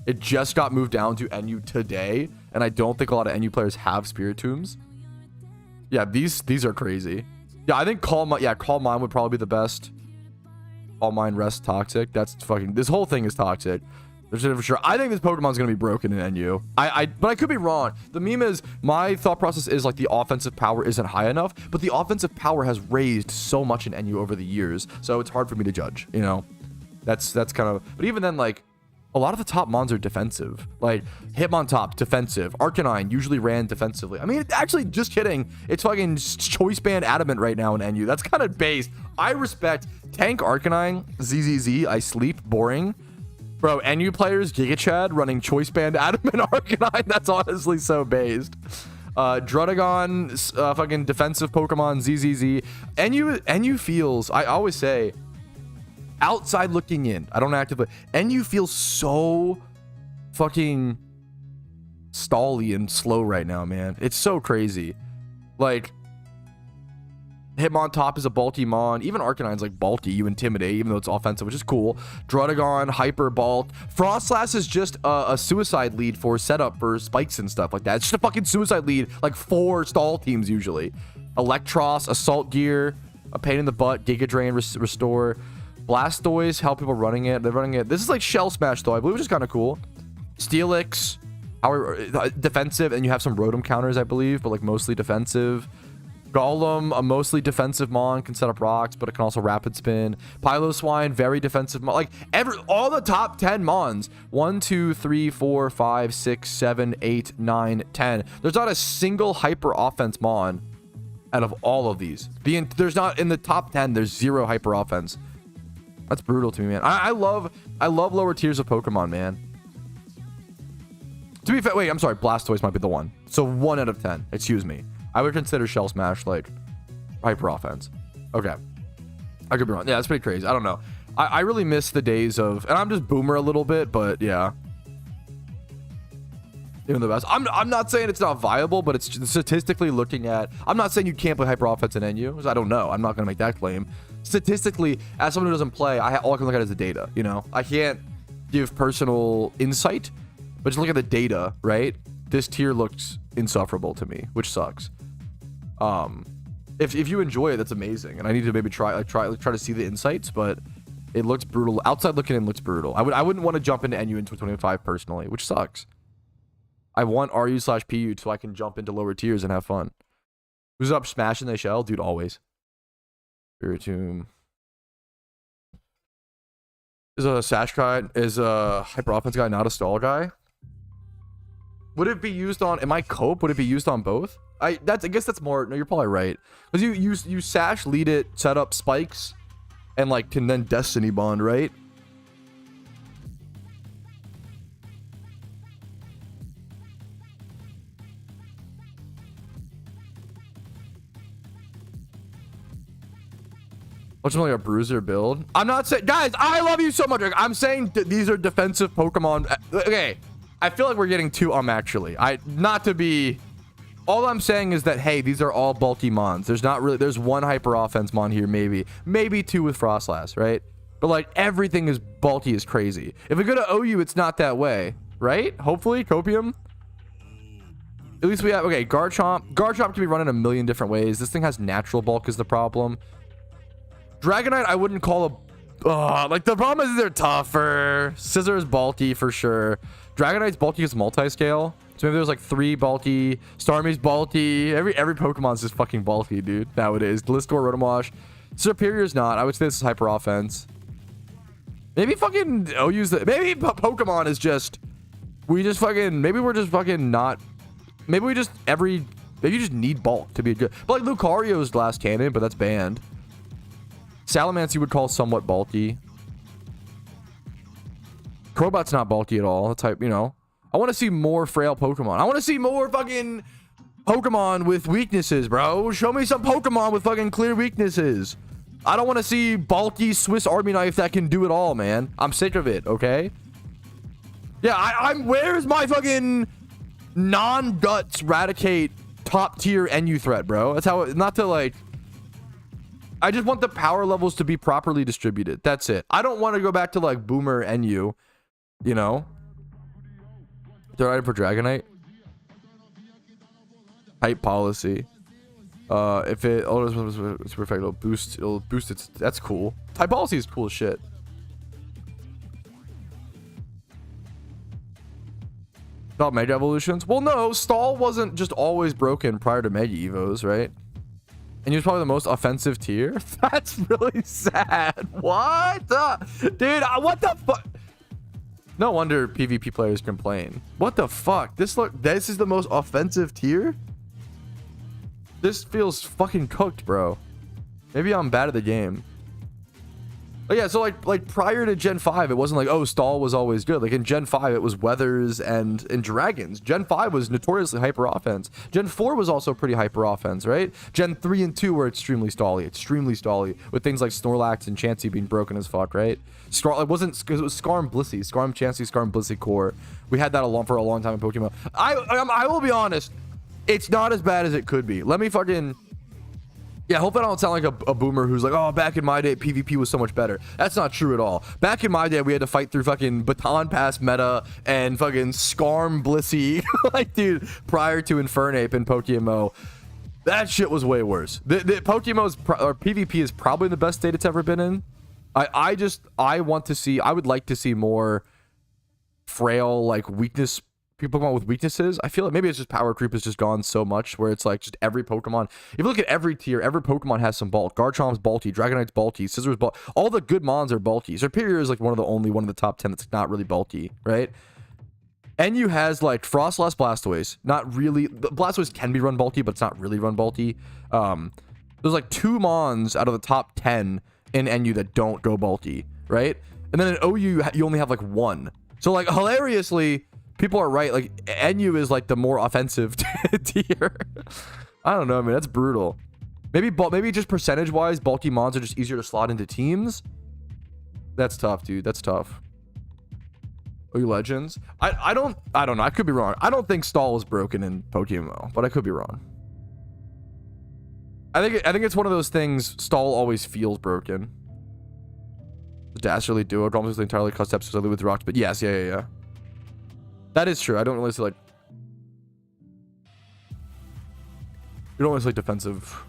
It just got moved down to NU today, and I don't think a lot of NU players have Spiritombs. Yeah, these are crazy. Yeah, I think Calm Mind would probably be the best. Calm Mind, Rest, Toxic. That's fucking, this whole thing is toxic. There's for sure. I think this Pokemon's gonna be broken in NU. But I could be wrong. The meme is, my thought process is like the offensive power isn't high enough, but the offensive power has raised so much in NU over the years, so it's hard for me to judge, you know. That's kind of, but even then, like, a lot of the top mons are defensive. Like Hitmontop, defensive. Arcanine usually ran defensively. I mean, actually, just kidding. It's fucking choice band adamant right now in NU. That's kind of based. I respect tank Arcanine, ZZZ, I sleep, boring. Bro, NU players, Giga Chad running choice band adamant Arcanine. That's honestly so based. Drudagon, fucking defensive Pokemon, ZZZ. NU feels, I always say, outside looking in, I don't actively, NU feels so fucking stally and slow right now, man. It's so crazy. Like, Hitmontop is a bulky mon. Even Arcanine's like bulky. You intimidate, even though it's offensive, which is cool. Drudagon, Hyper Bulk. Frostlass is just a suicide lead for setup for spikes and stuff like that. It's just a fucking suicide lead, like 4 stall teams usually. Electros, Assault Gear, a pain in the butt, Giga Drain, Restore. Blastoise, help people running it. They're running it. This is like Shell Smash though, I believe, which is kind of cool. Steelix, defensive, and you have some Rotom counters, I believe, but like mostly defensive. Golem, a mostly defensive mon, can set up rocks, but it can also rapid spin. Piloswine, very defensive mon. Like all the top 10 mons. 1, 2, 3, 4, 5, 6, 7, 8, 9, 10. There's not a single hyper offense mon out of all of these. There's not in the top 10. There's 0 hyper offense. That's brutal to me, man. I love lower tiers of Pokemon, man. To be fair, wait, I'm sorry. Blastoise might be the one. So 1 out of 10. Excuse me. I would consider Shell Smash like hyper offense. Okay. I could be wrong. Yeah, that's pretty crazy. I don't know. I really miss the days of, and I'm just boomer a little bit, but yeah. Even the best. I'm not saying it's not viable, but it's statistically looking at, I'm not saying you can't play hyper offense in NU, because I don't know. I'm not going to make that claim. Statistically, as someone who doesn't play, all I can look at is the data, you know? I can't give personal insight, but just look at the data, right? This tier looks insufferable to me, which sucks. If you enjoy it, that's amazing, and I need to maybe try to see the insights, but it looks brutal. Outside looking in looks brutal. I wouldn't want to jump into NU in 2025 personally, which sucks. I want RU/PU so I can jump into lower tiers and have fun. Who's up smashing the shell? Dude, always. Spiritomb. Is a Sash guy, is a hyper offense guy not a stall guy? Would it be used on, am I cope? Would it be used on both? I guess that's more, no, you're probably right. Because you Sash, lead it, set up spikes, and like can then Destiny Bond, right? What's like a bruiser build? I'm not saying, guys, I love you so much. I'm saying these are defensive Pokemon. Okay, I feel like we're getting too actually. Not to be. All I'm saying is that, hey, these are all bulky mons. There's not really, there's 1 hyper offense mon here, maybe 2 with Frostlass, right? But like everything is bulky as crazy. If we go to OU, it's not that way, right? Hopefully, Copium. At least we have, okay, Garchomp. Garchomp can be run in a million different ways. This thing has natural bulk is the problem. Dragonite, I wouldn't call a, like the problem is they're tougher. Scizor is bulky for sure. Dragonite's bulky is multi-scale. So maybe there's like 3 bulky. Starmie's bulky. Every Pokemon's just fucking bulky, dude, nowadays. Gliscor, Rotom Wash. Superior's not. I would say this is hyper offense. Maybe fucking OU's the, maybe Pokemon is just, maybe we're just fucking not, maybe you just need bulk to be good. But like Lucario's glass cannon, but that's banned. Salamence you would call somewhat bulky. Crobot's not bulky at all. That's type, you know. I want to see more frail Pokemon. I want to see more fucking Pokemon with weaknesses, bro. Show me some Pokemon with fucking clear weaknesses. I don't want to see bulky Swiss Army knife that can do it all, man. I'm sick of it, okay? Yeah, I'm where's my fucking non-guts Raticate top tier NU threat, bro? That's how, not to like, I just want the power levels to be properly distributed. That's it. I don't want to go back to like boomer NU, you know? Third item for Dragonite. Type policy. If it it's perfect, it'll boost its, that's cool. Type policy is cool as shit. Thought Mega Evolutions? Well, no, Stall wasn't just always broken prior to Mega Evos, right? And he was probably the most offensive tier. That's really sad. What? Dude, what the fuck? No wonder PvP players complain. What the fuck? This is the most offensive tier? This feels fucking cooked, bro. Maybe I'm bad at the game. But yeah, so like prior to Gen 5, it wasn't like, oh, stall was always good. Like in Gen 5, it was weathers and dragons. Gen 5 was notoriously hyper offense. Gen 4 was also pretty hyper offense, right? Gen 3 and 2 were extremely stally, with things like Snorlax and Chansey being broken as fuck, right? It wasn't, because it was Scar and Blissey, Chansey, Scar and Blissey core. We had that for a long time in Pokemon. I will be honest, it's not as bad as it could be. Let me fucking... Yeah, I hope I don't sound like a boomer who's like, oh, back in my day, PvP was so much better. That's not true at all. Back in my day, we had to fight through fucking Baton Pass meta and fucking Scarm Blissey. Like, dude, prior to Infernape and PokeMMO, that shit was way worse. The PokeMMO's or PvP is probably the best state it's ever been in. I would like to see more frail, like, weakness Pokemon with weaknesses. I feel like maybe it's just power creep has just gone so much where it's like just every Pokemon, if you look at every tier, every Pokemon has some bulk. Garchomp's bulky, Dragonite's bulky, Scissor's bulky. All the good mons are bulky. Serperior is like one of the top 10 that's not really bulky, right? NU has like Frostless, Blastoise. Not really. Blastoise can be run bulky, but it's not really run bulky. There's like 2 mons out of the top 10 in NU that don't go bulky, right? And then in OU you only have like 1. So like hilariously, people are right. Like NU is like the more offensive tier. I don't know. I mean, that's brutal. Maybe just percentage wise, bulky mons are just easier to slot into teams. That's tough, dude. That's tough. OU Legends. I don't know. I could be wrong. I don't think stall is broken in PokeMMO, but I could be wrong. I think it's one of those things. Stall always feels broken. The Dastardly Duo almost entirely cut steps specifically with rocks, but yes, yeah. That is true. I don't really like. You don't always like defensive,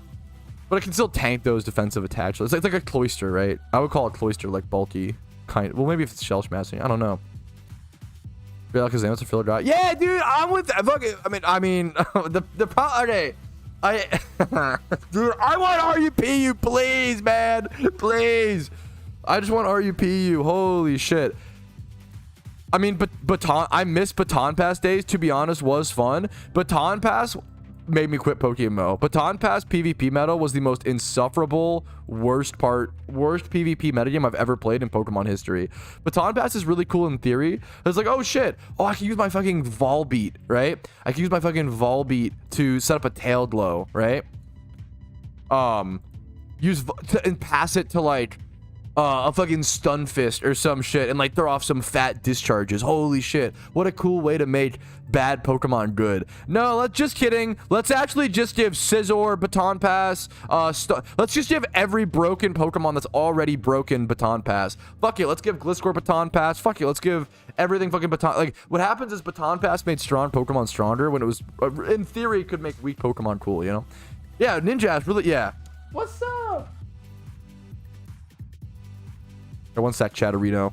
but I can still tank those defensive attacks. It's like a Cloyster, right? I would call a Cloyster like bulky, kind of. Well, maybe if it's shell smashing, I don't know. Feel like a filler guy. Yeah, dude, I'm with that. Fuck it. I mean, the problem. Okay, dude, I want RUPU, please, man, please. I just want RUPU. Holy shit. I mean, I miss Baton Pass days, to be honest, was fun. Baton Pass made me quit PokeMMO. Baton Pass PvP meta was the most insufferable, worst PvP metagame I've ever played in Pokemon history. Baton Pass is really cool in theory. It's like, oh shit, oh, I can use my fucking Volbeat, right? I can use my fucking Volbeat to set up a tail glow, right? And pass it to like a fucking stun fist or some shit and like throw off some fat discharges. Holy shit, what a cool way to make bad Pokemon good. No, just kidding. Let's actually just give Scizor Baton Pass. Let's just give every broken Pokemon that's already broken Baton Pass. Fuck it, let's give Gliscor Baton Pass. Fuck it, let's give everything fucking Baton. Like, what happens is Baton Pass made strong Pokemon stronger when it was, in theory, could make weak Pokemon cool, you know? Yeah, Ninja's really, yeah. What's up? One sec, Chatterino.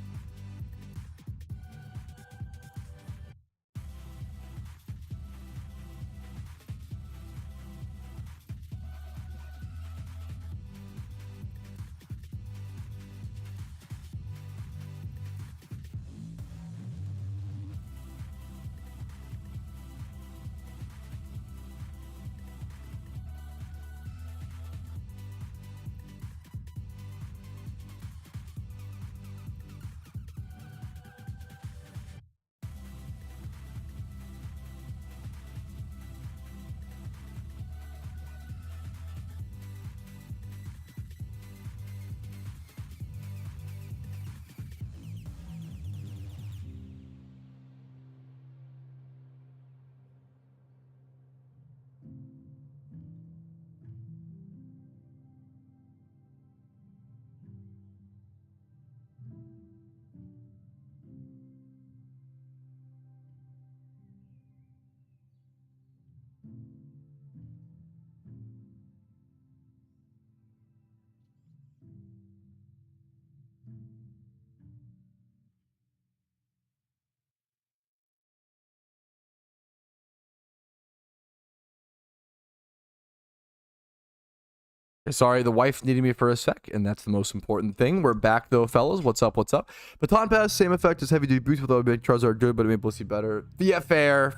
Sorry, the wife needed me for a sec, and that's the most important thing. We're back though, fellas. What's up? What's up? Baton Pass, same effect as heavy duty boots, although big Charizard are good, but it may see better. Yeah, fair.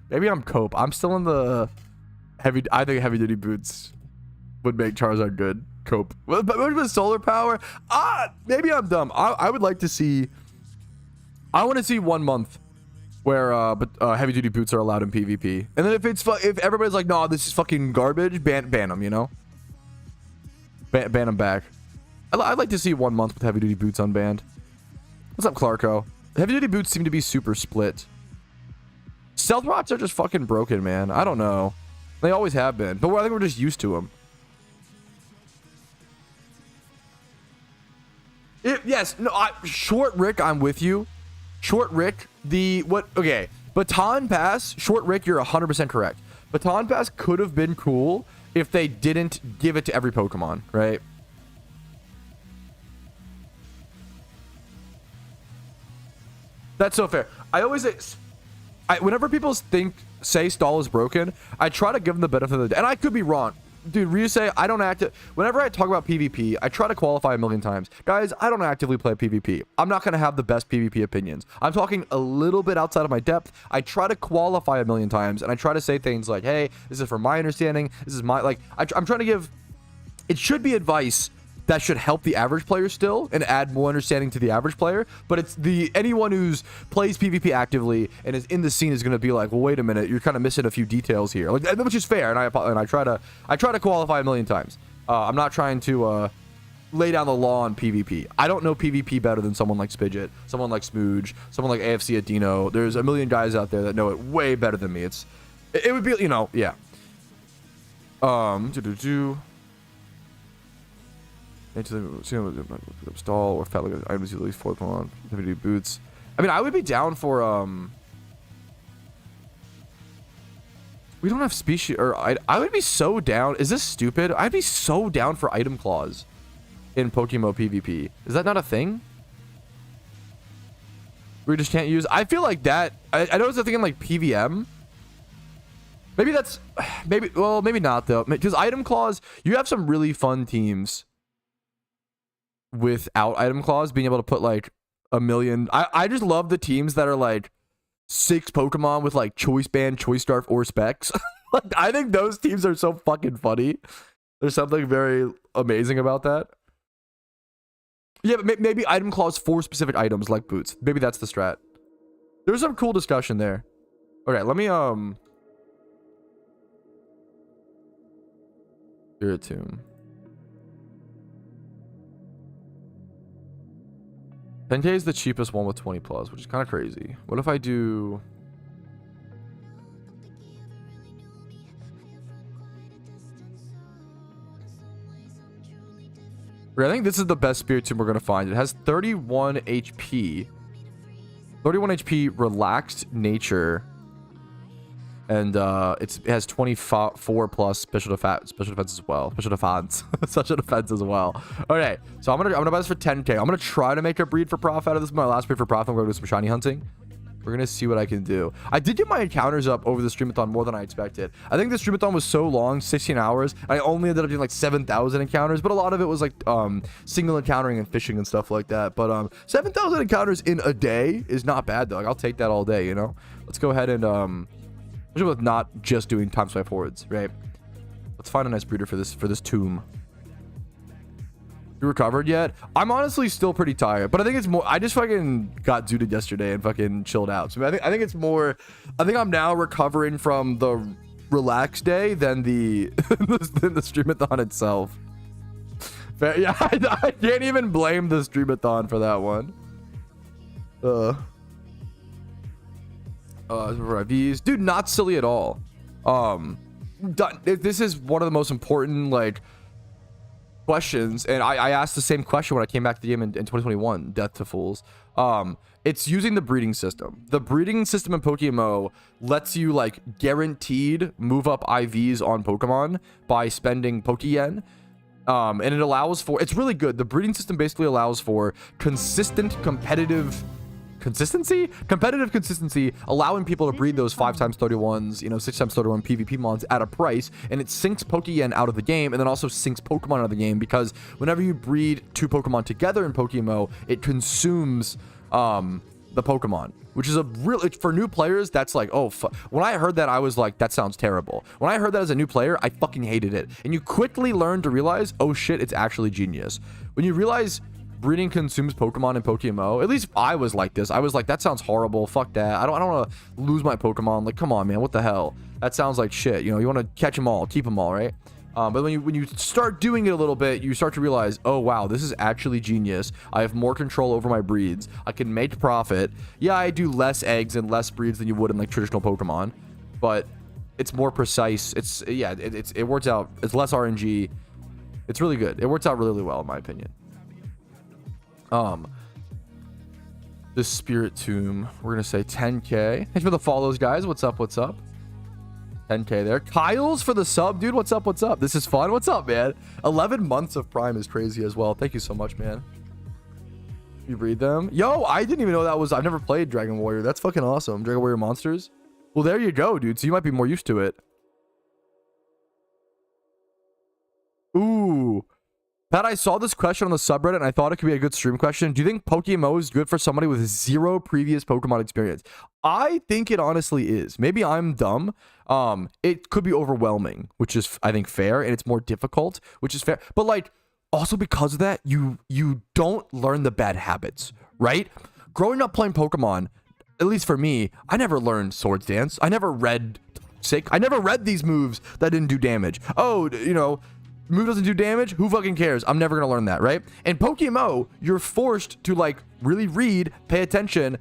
Maybe I'm cope. I'm still in the heavy. I think heavy duty boots would make Charizard good. Cope. But with solar power, maybe I'm dumb. I would like to see. I want to see 1 month where heavy duty boots are allowed in PvP, and then if everybody's like, no, this is fucking garbage, ban them. You know. Ban them back. I'd like to see 1 month with heavy duty boots unbanned. What's up, Clarko? Heavy duty boots seem to be super split. Stealth rods are just fucking broken, man. I don't know. They always have been, but I think we're just used to them. Yes, no, Short Rick, I'm with you. Short Rick, okay. Baton Pass, Short Rick, you're 100% correct. Baton Pass could have been cool if they didn't give it to every Pokemon, right? That's so fair. I always say, whenever people say stall is broken, I try to give them the benefit of the doubt. And I could be wrong. Dude, Ryusei, I don't whenever I talk about PvP, I try to qualify a million times. Guys, I don't actively play PvP. I'm not going to have the best PvP opinions. I'm talking a little bit outside of my depth. I try to qualify a million times, and I try to say things like, hey, this is from my understanding. This is my, I'm trying to give, it should be advice that should help the average player still and add more understanding to the average player, but it's anyone who's plays PvP actively and is in the scene is going to be like, well, wait a minute, you're kind of missing a few details here, which is fair, and I try to qualify a million times. I'm not trying to lay down the law on PvP. I don't know PvP better than someone like Spidget, someone like Smooge, someone like AFC Adino. There's a million guys out there that know it way better than me. It would be, yeah. Into the stall or felt like items at least 4 Pokemon, heavy duty boots. I mean, I would be down for we don't have species, or I would be so down. Is this stupid? I'd be so down for item clause in PokeMMO PvP. Is that not a thing? We just can't use. I feel like that. I know it's a thing in like PVM. Maybe that's maybe not though, because item clause. You have some really fun teams without item clause being able to put like a million. I just love the teams that are like 6 Pokemon with like choice band, choice scarf, or specs. Like, I think those teams are so fucking funny. There's something very amazing about that. Yeah, but maybe item clause for specific items like boots. Maybe that's the strat. There's some cool discussion there. Okay, let me Irritum. 10k is the cheapest one with 20 plus, which is kind of crazy. What if I do... I think this is the best Spiritomb we're going to find. It has 31 HP. 31 HP relaxed nature. And it has 24 plus special defense as well. Special defense. Special defense as well. Okay, so I'm gonna buy this for 10k. I'm gonna try to make a breed for prof out of this. My last breed for prof. I'm gonna do some shiny hunting. We're gonna see what I can do. I did get my encounters up over the streamathon more than I expected. I think the streamathon was so long, 16 hours. I only ended up doing like 7,000 encounters, but a lot of it was like single encountering and fishing and stuff like that. But 7,000 encounters in a day is not bad though. Like, I'll take that all day, you know. Let's go ahead and especially with not just doing time swipe forwards, right? Let's find a nice breeder for this tomb. You recovered yet? I'm honestly still pretty tired, but I think it's more. I just fucking got zooted yesterday and fucking chilled out. So I think it's more. I think I'm now recovering from the relaxed day than the than the streamathon itself. But yeah, I can't even blame the streamathon for that one. These dude, not silly at all. This is one of the most important like questions, and I asked the same question when I came back to the game in 2021. Death to Fools. It's using the breeding system. The breeding system in PokeMMO lets you like guaranteed move up IVs on Pokemon by spending Pokeyen. And it allows for, it's really good. The breeding system basically allows for consistent competitive consistency, competitive consistency, allowing people to breed those 5x31s, you know, 6x31 PvP mons at a price, and it sinks Pokeyen out of the game, and then also sinks Pokemon out of the game, because whenever you breed two Pokemon together in PokeMMO, it consumes the Pokemon, which is a real, for new players, that's like, oh, when I heard that, I was like, that sounds terrible. When I heard that as a new player, I fucking hated it. And you quickly learn to realize, oh shit, it's actually genius. When you realize breeding consumes Pokemon in PokeMMO, at least I was like this. I was like, that sounds horrible. Fuck that. I don't want to lose my Pokemon. Like, come on, man. What the hell? That sounds like shit. You know, you want to catch them all, keep them all, right? But when you start doing it a little bit, you start to realize, oh, wow, this is actually genius. I have more control over my breeds. I can make profit. Yeah, I do less eggs and less breeds than you would in like traditional Pokemon, but it's more precise. It's, yeah, it works out. It's less RNG. It's really good. It works out really, really well, in my opinion. The Spirit Tomb, we're gonna say 10k. Thanks for the follows, guys. What's up? What's up? 10k there. Kyle's for the sub, dude. What's up? What's up? This is fun. What's up, man? 11 months of Prime is crazy as well. Thank you so much, man. You breed them? Yo, I didn't even know that was. I've never played Dragon Warrior. That's fucking awesome. Dragon Warrior monsters. Well, there you go, dude. So you might be more used to it. Ooh. Pat, I saw this question on the subreddit and I thought it could be a good stream question. Do you think PokeMMO is good for somebody with zero previous Pokemon experience? I think it honestly is. Maybe I'm dumb. It could be overwhelming, which is, I think, fair, and it's more difficult, which is fair. But like, also because of that, you don't learn the bad habits, right? Growing up playing Pokemon, at least for me, I never learned Swords Dance. I never read I never read these moves that didn't do damage. Oh, you know, move doesn't do damage, who fucking cares? I'm never gonna learn that, right? In PokeMMO, you're forced to like really read, pay attention,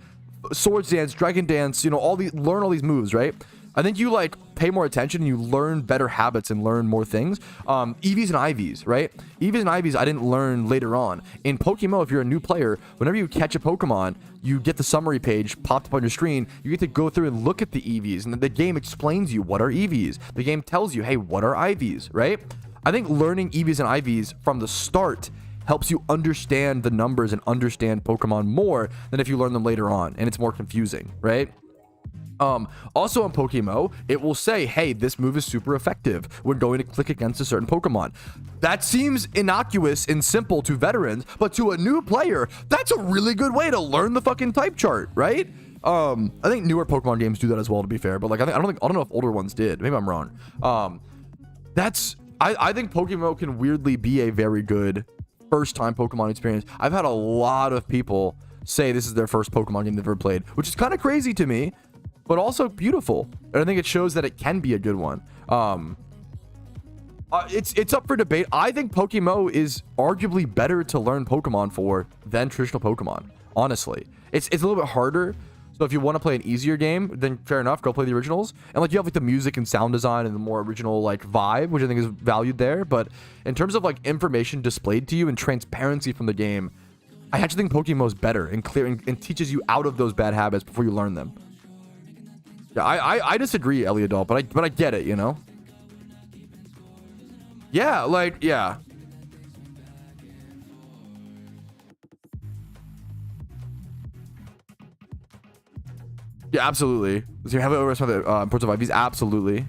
Swords Dance, Dragon Dance, you know, learn all these moves, right? I think you like pay more attention and you learn better habits and learn more things. EVs and IVs, right? EVs and IVs I didn't learn later on. In PokeMMO, if you're a new player, whenever you catch a Pokemon, you get the summary page popped up on your screen. You get to go through and look at the EVs, and then the game explains you what are EVs. The game tells you, hey, what are IVs, right? I think learning EVs and IVs from the start helps you understand the numbers and understand Pokemon more than if you learn them later on, and it's more confusing, right? Also on PokeMMO, it will say, hey, this move is super effective when going to click against a certain Pokemon. That seems innocuous and simple to veterans, but to a new player, that's a really good way to learn the fucking type chart, right? I think newer Pokemon games do that as well, to be fair, but like I don't know if older ones did. Maybe I'm wrong. I think PokeMMO can weirdly be a very good first-time Pokemon experience. I've had a lot of people say this is their first Pokemon game they've ever played, which is kind of crazy to me, but also beautiful. And I think it shows that it can be a good one. It's up for debate. I think PokeMMO is arguably better to learn Pokemon for than traditional Pokemon. Honestly, it's a little bit harder. So if you want to play an easier game, then fair enough, go play the originals. And like you have like the music and sound design and the more original like vibe, which I think is valued there. But in terms of like information displayed to you and transparency from the game, I actually think PokeMMO is better and clear and teaches you out of those bad habits before you learn them. Yeah, I disagree, Eliadol, but I get it, you know. Yeah, like yeah. Yeah, absolutely. So you have it over some of the imports of IVs? Absolutely.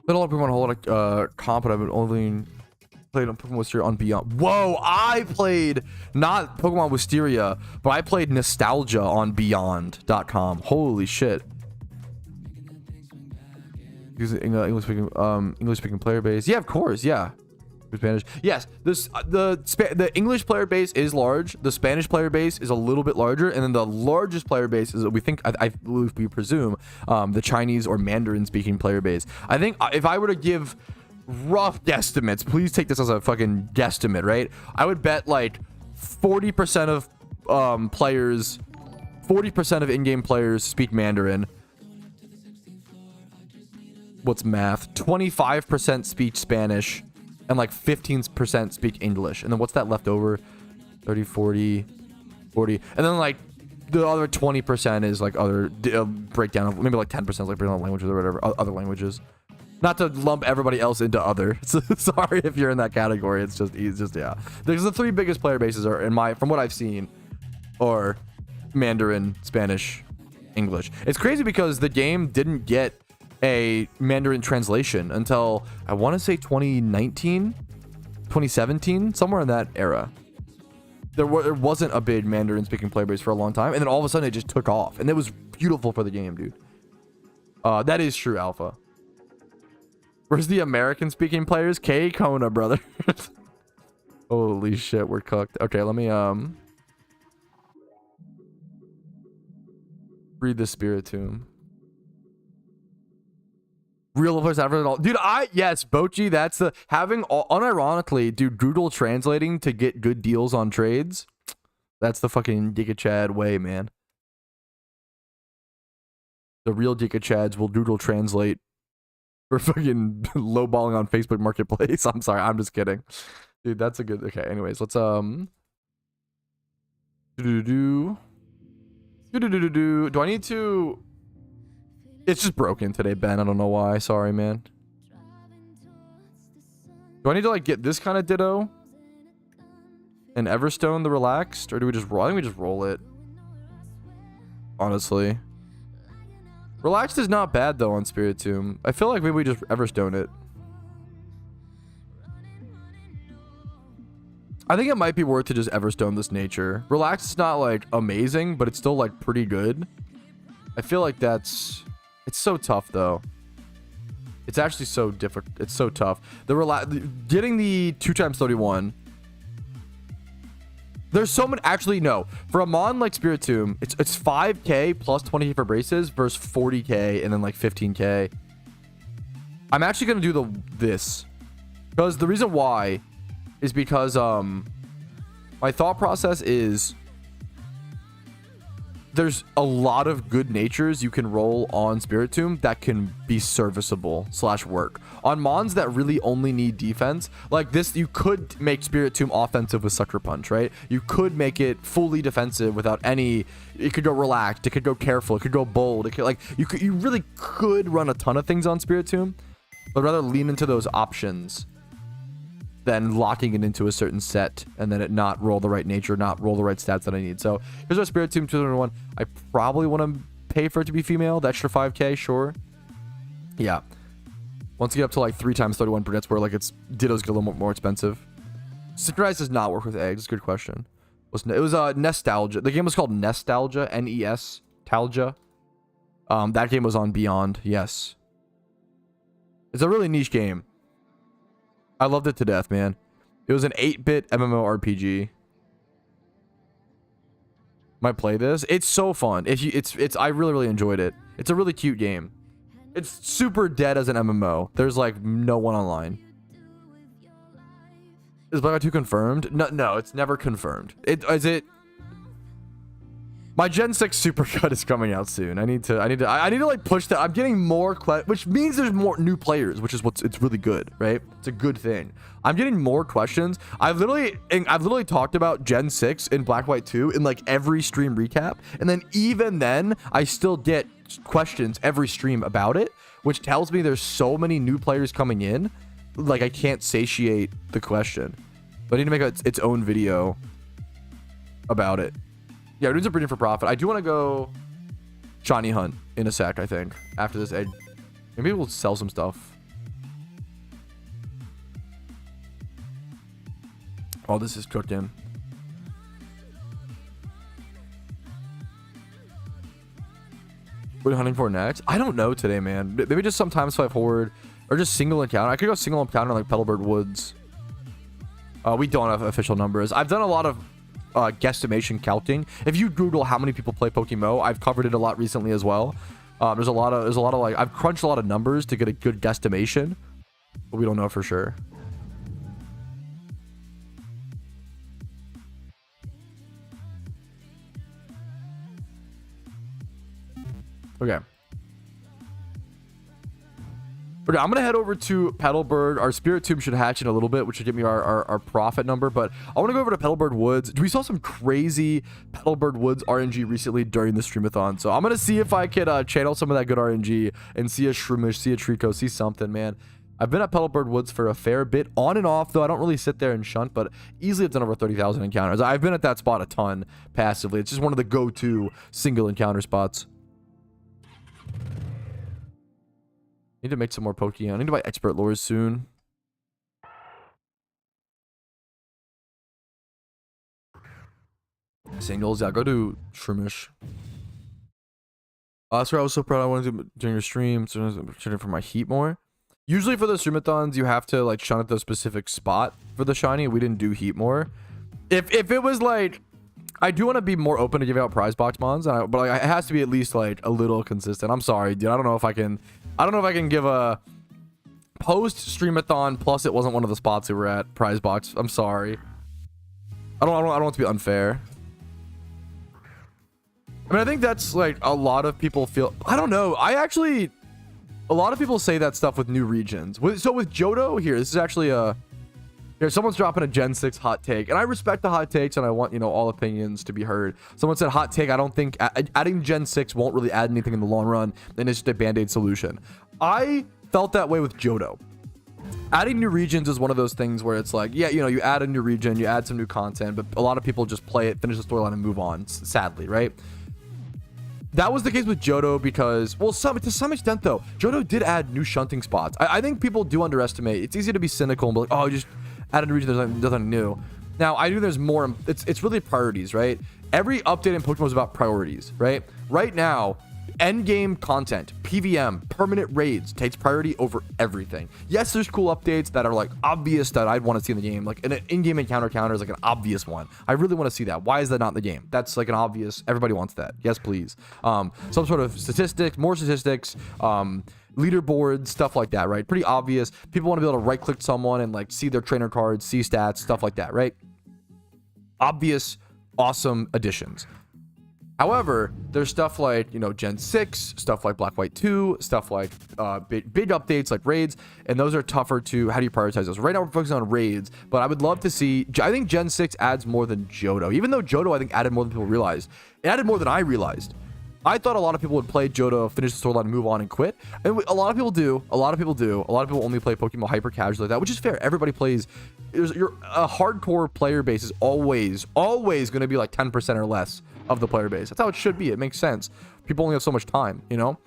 Been a lot of Pokemon a whole lot of comp, but I've been only played on Pokemon Wisteria on Beyond. Whoa, I played not Pokemon Wisteria, but I played Nostalgia on Beyond.com. Holy shit. Using English speaking player base. Yeah, of course, yeah. Spanish. Yes, the English player base is large. The Spanish player base is a little bit larger, and then the largest player base is we presume the Chinese or Mandarin speaking player base. I think if I were to give rough guesstimates, please take this as a fucking guesstimate, right? I would bet like 40% of players, 40% of in-game players speak Mandarin. What's math? 25% speak Spanish. And like 15% speak English. And then what's that left over? 30, 40. And then like the other 20% is like other breakdown of maybe like 10% is like breakdown of languages or whatever, other languages. Not to lump everybody else into other. Sorry if you're in that category. It's just yeah. There's the 3 biggest player bases are from what I've seen, are Mandarin, Spanish, English. It's crazy because the game didn't get a Mandarin translation until I want to say 2019, 2017, somewhere in that era. There wasn't a big Mandarin speaking player base for a long time, and then all of a sudden it just took off, and it was beautiful for the game, dude. That is true, Alpha. Where's the American speaking players? K Kona, brother. Holy shit, we're cooked. Okay, let me read the Spirit Tomb. Real players ever at all. Dude, yes, Bochi, that's the having unironically, dude, Google translating to get good deals on trades. That's the fucking Giga Chad way, man. The real Giga Chads will Google translate for fucking lowballing on Facebook Marketplace. I'm sorry, I'm just kidding. Dude, that's a good... Okay, anyways, let's... Do I need to... It's just broken today, Ben. I don't know why. Sorry, man. Do I need to, like, get this kind of ditto? And Everstone the Relaxed? Or do we just roll? I think we just roll it. Honestly. Relaxed is not bad, though, on Spirit Tomb. I feel like maybe we just Everstone it. I think it might be worth to just Everstone this nature. Relaxed is not, like, amazing, but it's still, like, pretty good. I feel like that's... It's so tough, though. It's actually so difficult. It's so tough. Getting the 2x31... There's so many... Actually, no. For a mon like Spirit Tomb, it's 5k plus 20k for braces versus 40k and then like 15k. I'm actually going to do this. Because the reason why is because my thought process is there's a lot of good natures you can roll on Spirit Tomb that can be serviceable / work. On mons that really only need defense, like this, you could make Spirit Tomb offensive with Sucker Punch, right? You could make it fully defensive without any... It could go relaxed, it could go careful, it could go bold, it could, like, you really could run a ton of things on Spirit Tomb, but rather lean into those options than locking it into a certain set and then it not roll the right nature, not roll the right stats that I need. So here's our Spirit Tomb 201. I probably want to pay for it to be female. The extra 5k, sure. Yeah. Once you get up to like 3x31 per, that's where like it's dittos get a little more expensive. Synchronize does not work with eggs. Good question. It was Nostalgia. The game was called Nostalgia, N-E-S-Talgia. That game was on Beyond. Yes. It's a really niche game. I loved it to death, man. It was an 8-bit MMORPG. Might play this. It's so fun. I really enjoyed it. It's a really cute game. It's super dead as an MMO. There's like no one online. Is Black Ops 2 confirmed? No, it's never confirmed. Is it? My Gen 6 Supercut is coming out soon. I need to like push that. I'm getting more which means there's more new players, which is it's really good, right? It's a good thing. I'm getting more questions. I've literally talked about Gen 6 in Black White 2 in like every stream recap, and then even then I still get questions every stream about it, which tells me there's so many new players coming in, like I can't satiate the question. But I need to make its own video about it. Yeah, dudes are breeding for profit. I do want to go shiny hunt in a sec, I think, after this egg. Maybe we'll sell some stuff. Oh, this is cooking. What are you hunting for next? I don't know today, man. Maybe just sometimes fight forward or just single encounter. I could go single encounter like Petalburg Woods. We don't have official numbers. I've done a lot of guesstimation counting. If you Google how many people play PokeMMO, I've covered it a lot recently as well. There's a lot of like, I've crunched a lot of numbers to get a good guesstimation, but we don't know for sure. Okay. Okay, I'm gonna head over to Petalburg. Our Spirit Tomb should hatch in a little bit, which should give me our profit number. But I want to go over to Petalburg Woods. We saw some crazy Petalburg Woods RNG recently during the streamathon, so I'm gonna see if I could channel some of that good RNG and see a Shroomish, see a Trico, see something, man. I've been at Petalburg Woods for a fair bit, on and off, though. I don't really sit there and shunt, but easily I've done over 30,000 encounters. I've been at that spot a ton passively. It's just one of the go-to single encounter spots. Need to make some more Pokeyen. I need to buy expert lures soon. Singles, yeah, go to Shroomish. That's where I was so proud I wanted to during your stream, so I'm shooting for my heat more. Usually for the streamathons, you have to like shun at the specific spot for the shiny. We didn't do heat more. If it was like, I do want to be more open to giving out prize box mons, but like, it has to be at least like a little consistent. I'm sorry, dude. I don't know if I can give a post streamathon plus it wasn't one of the spots we were at prize box. I'm sorry. I don't want to be unfair. I mean, I think that's like a lot of people feel. I don't know. A lot of people say that stuff with new regions. So with Johto here, this is actually here, someone's dropping a Gen 6 hot take, and I respect the hot takes, and I want, you know, all opinions to be heard. Someone said hot take. I don't think adding Gen 6 won't really add anything in the long run, and it's just a band-aid solution. I felt that way with Johto. Adding new regions is one of those things where it's like, yeah, you know, you add a new region, you add some new content, but a lot of people just play it, finish the storyline, and move on, sadly, right? That was the case with Johto because, well, to some extent, though, Johto did add new shunting spots. I think people do underestimate. It's easy to be cynical and be like, oh, just add a new region, there's nothing new. Now, I think there's more. It's really priorities, right? Every update in Pokemon is about priorities, right? Right now, end game content, PVM, permanent raids takes priority over everything. Yes, there's cool updates that are like obvious that I'd want to see in the game. Like an in-game encounter counter is like an obvious one. I really want to see that. Why is that not in the game? That's like an obvious, everybody wants that. Yes, please. Some sort of statistics, more statistics, leaderboards, stuff like that, right? Pretty obvious. People want to be able to right click someone and like see their trainer cards, see stats, stuff like that, right? Obvious, awesome additions. However, there's stuff like, you know, Gen 6, stuff like Black White 2, stuff like big updates like raids, and those are tougher to, how do you prioritize those? Right now we're focusing on raids, but I would love to see, I think Gen 6 adds more than Johto. Even though Johto, I think, added more than people realized. It added more than I realized. I thought a lot of people would play Johto, finish the storyline, move on, and quit. And a lot of people do. A lot of people do. A lot of people only play Pokemon hyper casual like that, which is fair. Everybody plays. A hardcore player base is always going to be like 10% or less of the player base. That's how it should be. It makes sense. People only have so much time, you know?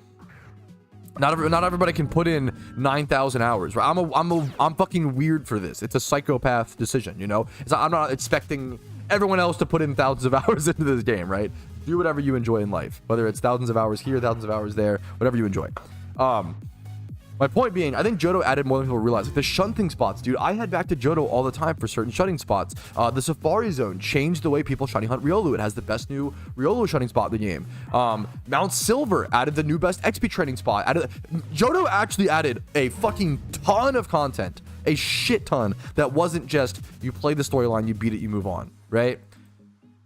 Not everybody can put in 9,000 hours. Right? I'm fucking weird for this. It's a psychopath decision, you know? I'm not expecting everyone else to put in thousands of hours into this game, right? Do whatever you enjoy in life, whether it's thousands of hours here, thousands of hours there, whatever you enjoy. My point being, I think Johto added more than people realize. Like the shunting spots, dude. I head back to Johto all the time for certain shunting spots. The Safari Zone changed the way people shiny hunt Riolu. It has the best new Riolu shunting spot in the game. Mount Silver added the new best XP training spot. Johto actually added a fucking ton of content, a shit ton that wasn't just you play the storyline, you beat it, you move on, right?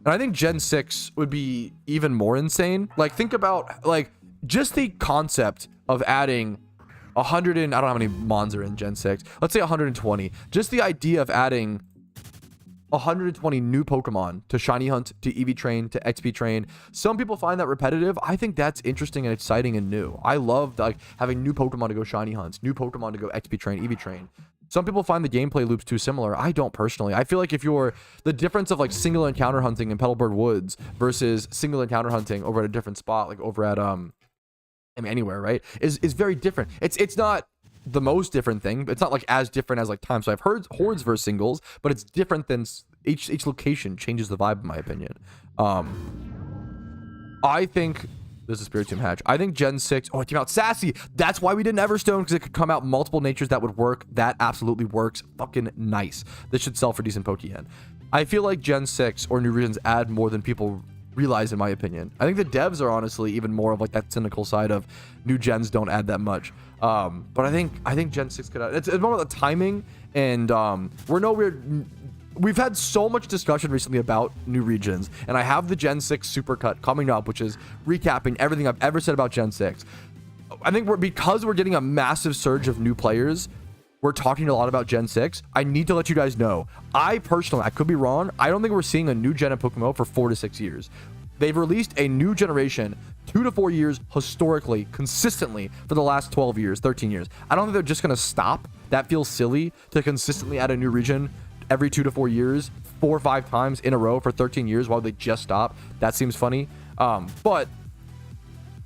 And I think Gen 6 would be even more insane. Like, think about, like, just the concept of adding 100 and, I don't know how many mons are in Gen 6. Let's say 120. Just the idea of adding 120 new Pokemon to Shiny Hunt, to EV Train, to XP Train. Some people find that repetitive. I think that's interesting and exciting and new. I love, like, having new Pokemon to go Shiny Hunts, new Pokemon to go XP Train, EV Train. Some people find the gameplay loops too similar. I don't personally. I feel like if you're the difference of like single encounter hunting in Petalburg Woods versus single encounter hunting over at a different spot, like over at I mean anywhere, right? Is very different. It's not the most different thing. It's not like as different as like time. So I've heard hordes versus singles, but it's different than each location changes the vibe in my opinion. I think there's a Spirit Tomb hatch. I think Gen 6... Oh, it came out sassy. That's why we did Everstone, because it could come out multiple natures that would work. That absolutely works. Fucking nice. This should sell for decent Pokeyen. I feel like Gen 6 or new regions add more than people realize, in my opinion. I think the devs are honestly even more of like that cynical side of new gens don't add that much. But I think Gen 6 could add... It's more about the timing, and we're nowhere... We've had so much discussion recently about new regions, and I have the Gen 6 supercut coming up, which is recapping everything I've ever said about Gen 6. I think because we're getting a massive surge of new players, we're talking a lot about Gen 6. I need to let you guys know. I personally, I could be wrong. I don't think we're seeing a new gen of PokeMMO for 4 to 6 years. They've released a new generation 2 to 4 years historically, consistently for the last 12 years, 13 years. I don't think they're just going to stop. That feels silly to consistently add a new region every 2 to 4 years, 4 or 5 times in a row for 13 years while they just stop. That seems funny. But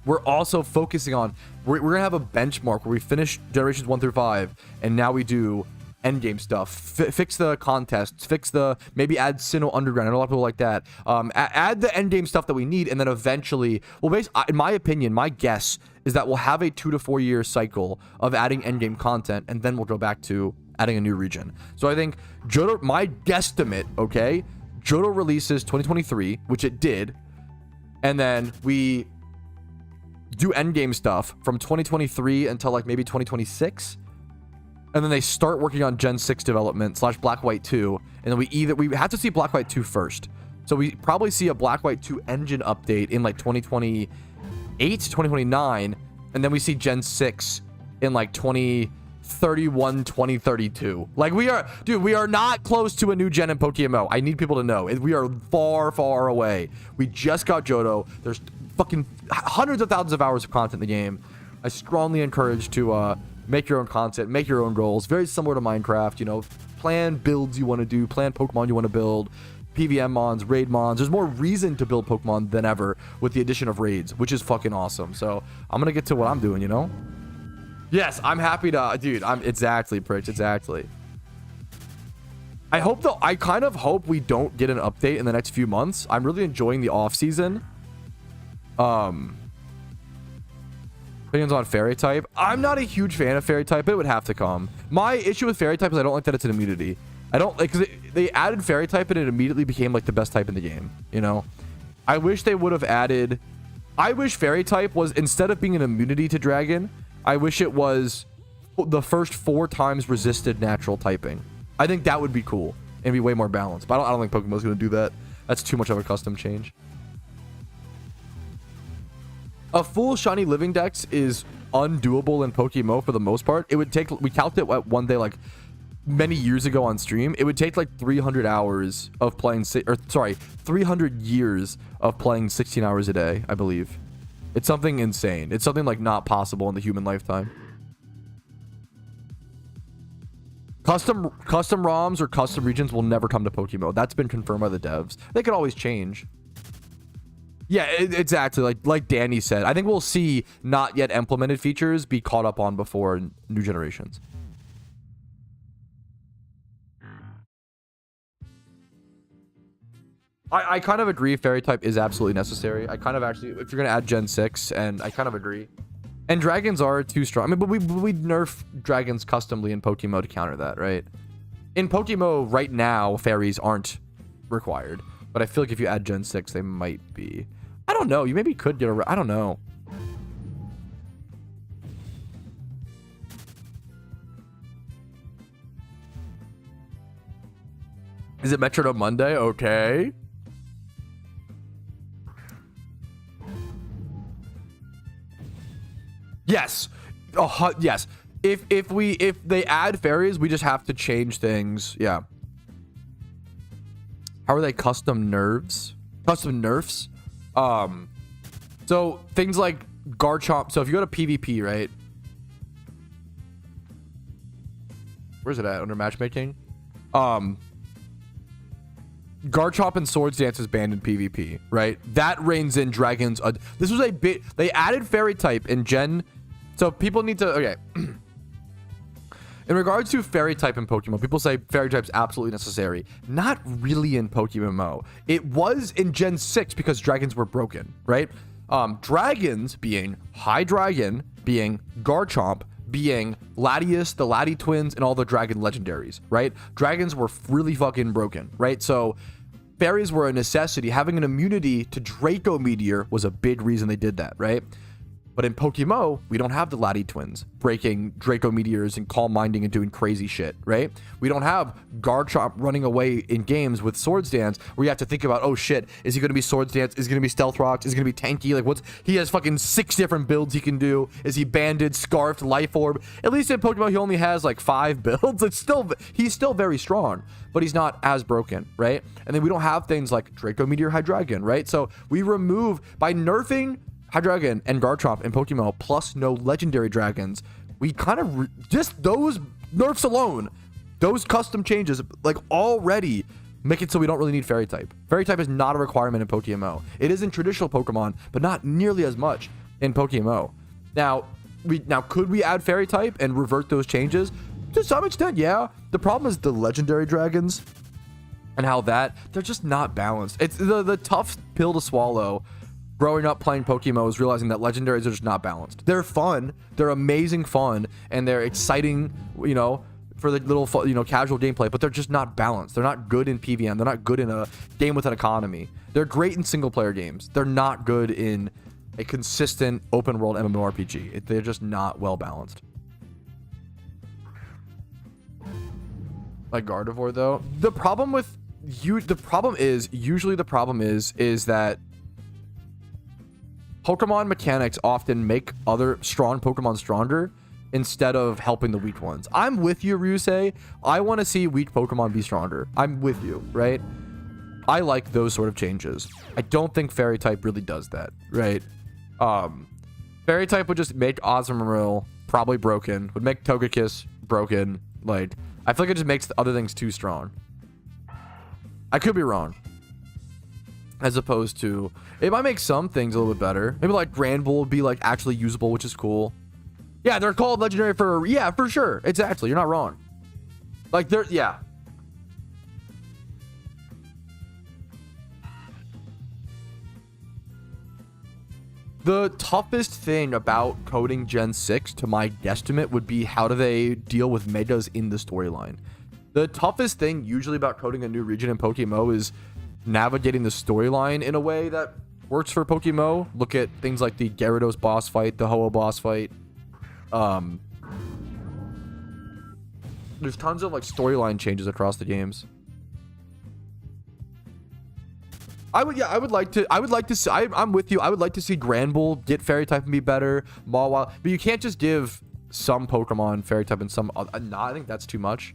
we're also focusing on, we're going to have a benchmark where we finish generations 1 through 5, and now we do endgame stuff, fix the contests, maybe add Sinnoh Underground. I know a lot of people like that. Add the endgame stuff that we need, and then eventually, well, in my opinion, my guess is that we'll have a 2 to 4 year cycle of adding endgame content, and then we'll go back to adding a new region. So I think Johto, my guesstimate, okay, Johto releases 2023, which it did, and then we do endgame stuff from 2023 until like maybe 2026. And then they start working on Gen 6 development / Black White 2. And then we have to see Black White 2 first. So we probably see a Black White 2 engine update in like 2028, 2029. And then we see Gen 6 in like 2031, 2032. Like we are not close to a new gen in PokeMMO. I need people to know. We are far, far away. We just got Johto. There's fucking hundreds of thousands of hours of content in the game. I strongly encourage to make your own content, make your own goals. Very similar to Minecraft, you know, plan builds you want to do, plan Pokemon you want to build, PVM mons, raid mons. There's more reason to build Pokemon than ever with the addition of raids, which is fucking awesome. So I'm gonna get to what I'm doing, you know. Yes, I'm happy to, dude. Exactly, Pritch, exactly. I kind of hope we don't get an update in the next few months. I'm really enjoying the off season. Opinions on fairy type. I'm not a huge fan of fairy type, but it would have to come. My issue with fairy type is I don't like that it's an immunity. I don't like, because they added fairy type and it immediately became like the best type in the game, you know. I wish they would have added, I wish fairy type was, instead of being an immunity to dragon, I wish it was the first 4 times resisted natural typing. I think that would be cool and be way more balanced, but I don't think Pokemon's going to do that. That's too much of a custom change. A full shiny living dex is undoable in PokeMMO for the most part. It would take, we counted it one day like many years ago on stream. It would take like 300 hours of playing, 300 years of playing 16 hours a day, I believe. It's something insane. It's something like not possible in the human lifetime. Custom ROMs or custom regions will never come to PokeMMO. That's been confirmed by the devs. They could always change. Yeah, exactly. Like Danny said, I think we'll see not yet implemented features be caught up on before new generations. I kind of agree fairy type is absolutely necessary. I kind of actually, if you're going to add Gen 6, and I kind of agree. And dragons are too strong. I mean, but we nerf dragons customly in PokeMMO to counter that, right? In PokeMMO right now, fairies aren't required. But I feel like if you add Gen 6, they might be. I don't know. You maybe could get a... I don't know. Is it Metronome Monday? Okay. Yes. Oh, yes. If they add fairies, we just have to change things. Yeah. How are they custom nerves? Custom nerfs? So things like Garchomp. So if you go to PvP, right? Where's it at? Under matchmaking? Garchomp and Swords Dance is banned in PvP, right? That reigns in dragons. This was a bit. They added fairy type in Gen. So people need to. Okay. In regards to fairy type in Pokemon, people say fairy type's absolutely necessary. Not really in PokeMMO. It was in Gen 6 because dragons were broken, right? Dragons being Hydreigon, being Garchomp, being Latias, the Lati twins, and all the dragon legendaries, right? Dragons were really fucking broken, right? So fairies were a necessity. Having an immunity to Draco Meteor was a big reason they did that, right? But in PokeMMO, we don't have the Laddie twins breaking Draco Meteors and Calm Minding and doing crazy shit, right? We don't have Garchomp running away in games with Swords Dance where you have to think about, oh shit, is he going to be Swords Dance? Is he going to be Stealth Rocks? Is he going to be tanky? Like, he has fucking 6 different builds he can do. Is he Banded, Scarfed, Life Orb? At least in PokeMMO, he only has like 5 builds. He's still very strong, but he's not as broken, right? And then we don't have things like Draco Meteor Hydreigon, right? So we remove, by nerfing Hydreigon and Garchomp in PokeMMO, plus no legendary dragons, we kind of just those nerfs alone, those custom changes, like, already make it so we don't really need Fairy type. Fairy type is not a requirement in PokeMMO. It is in traditional Pokemon, but not nearly as much in PokeMMO. Now could we add Fairy type and revert those changes? To some extent, yeah. The problem is the legendary dragons and how they're just not balanced. It's the tough pill to swallow. Growing up playing PokeMMO is realizing that legendaries are just not balanced. They're fun, they're amazing fun, and they're exciting, you know, for the little, you know, casual gameplay, but they're just not balanced. They're not good in PvM. They're not good in a game with an economy. They're great in single player games. They're not good in a consistent open world MMORPG. They're just not well balanced. Like Gardevoir though, the problem is that Pokemon mechanics often make other strong Pokemon stronger instead of helping the weak ones. I'm with you, Ryusei. I want to see weak Pokemon be stronger. I'm with you, right? I like those sort of changes. I don't think Fairy type really does that, right? Fairy type would just make Azumarill probably broken, would make Togekiss broken. Like, I feel like it just makes the other things too strong. I could be wrong. As opposed to, it might make some things a little bit better. Maybe like Granbull would be like actually usable, which is cool. Yeah, they're called legendary for sure. Exactly, you're not wrong. Like yeah. The toughest thing about coding Gen 6, to my guesstimate, would be how do they deal with megas in the storyline. The toughest thing usually about coding a new region in PokeMMO is navigating the storyline in a way that works for PokeMMO. Look at things like the Gyarados boss fight, the Ho-Oh boss fight. There's tons of like storyline changes across the games. I'm with you. I'm with you. I would like to see Granbull get Fairy type and be better. Mawile, but you can't just give some Pokemon Fairy type and some other. Nah, I think that's too much.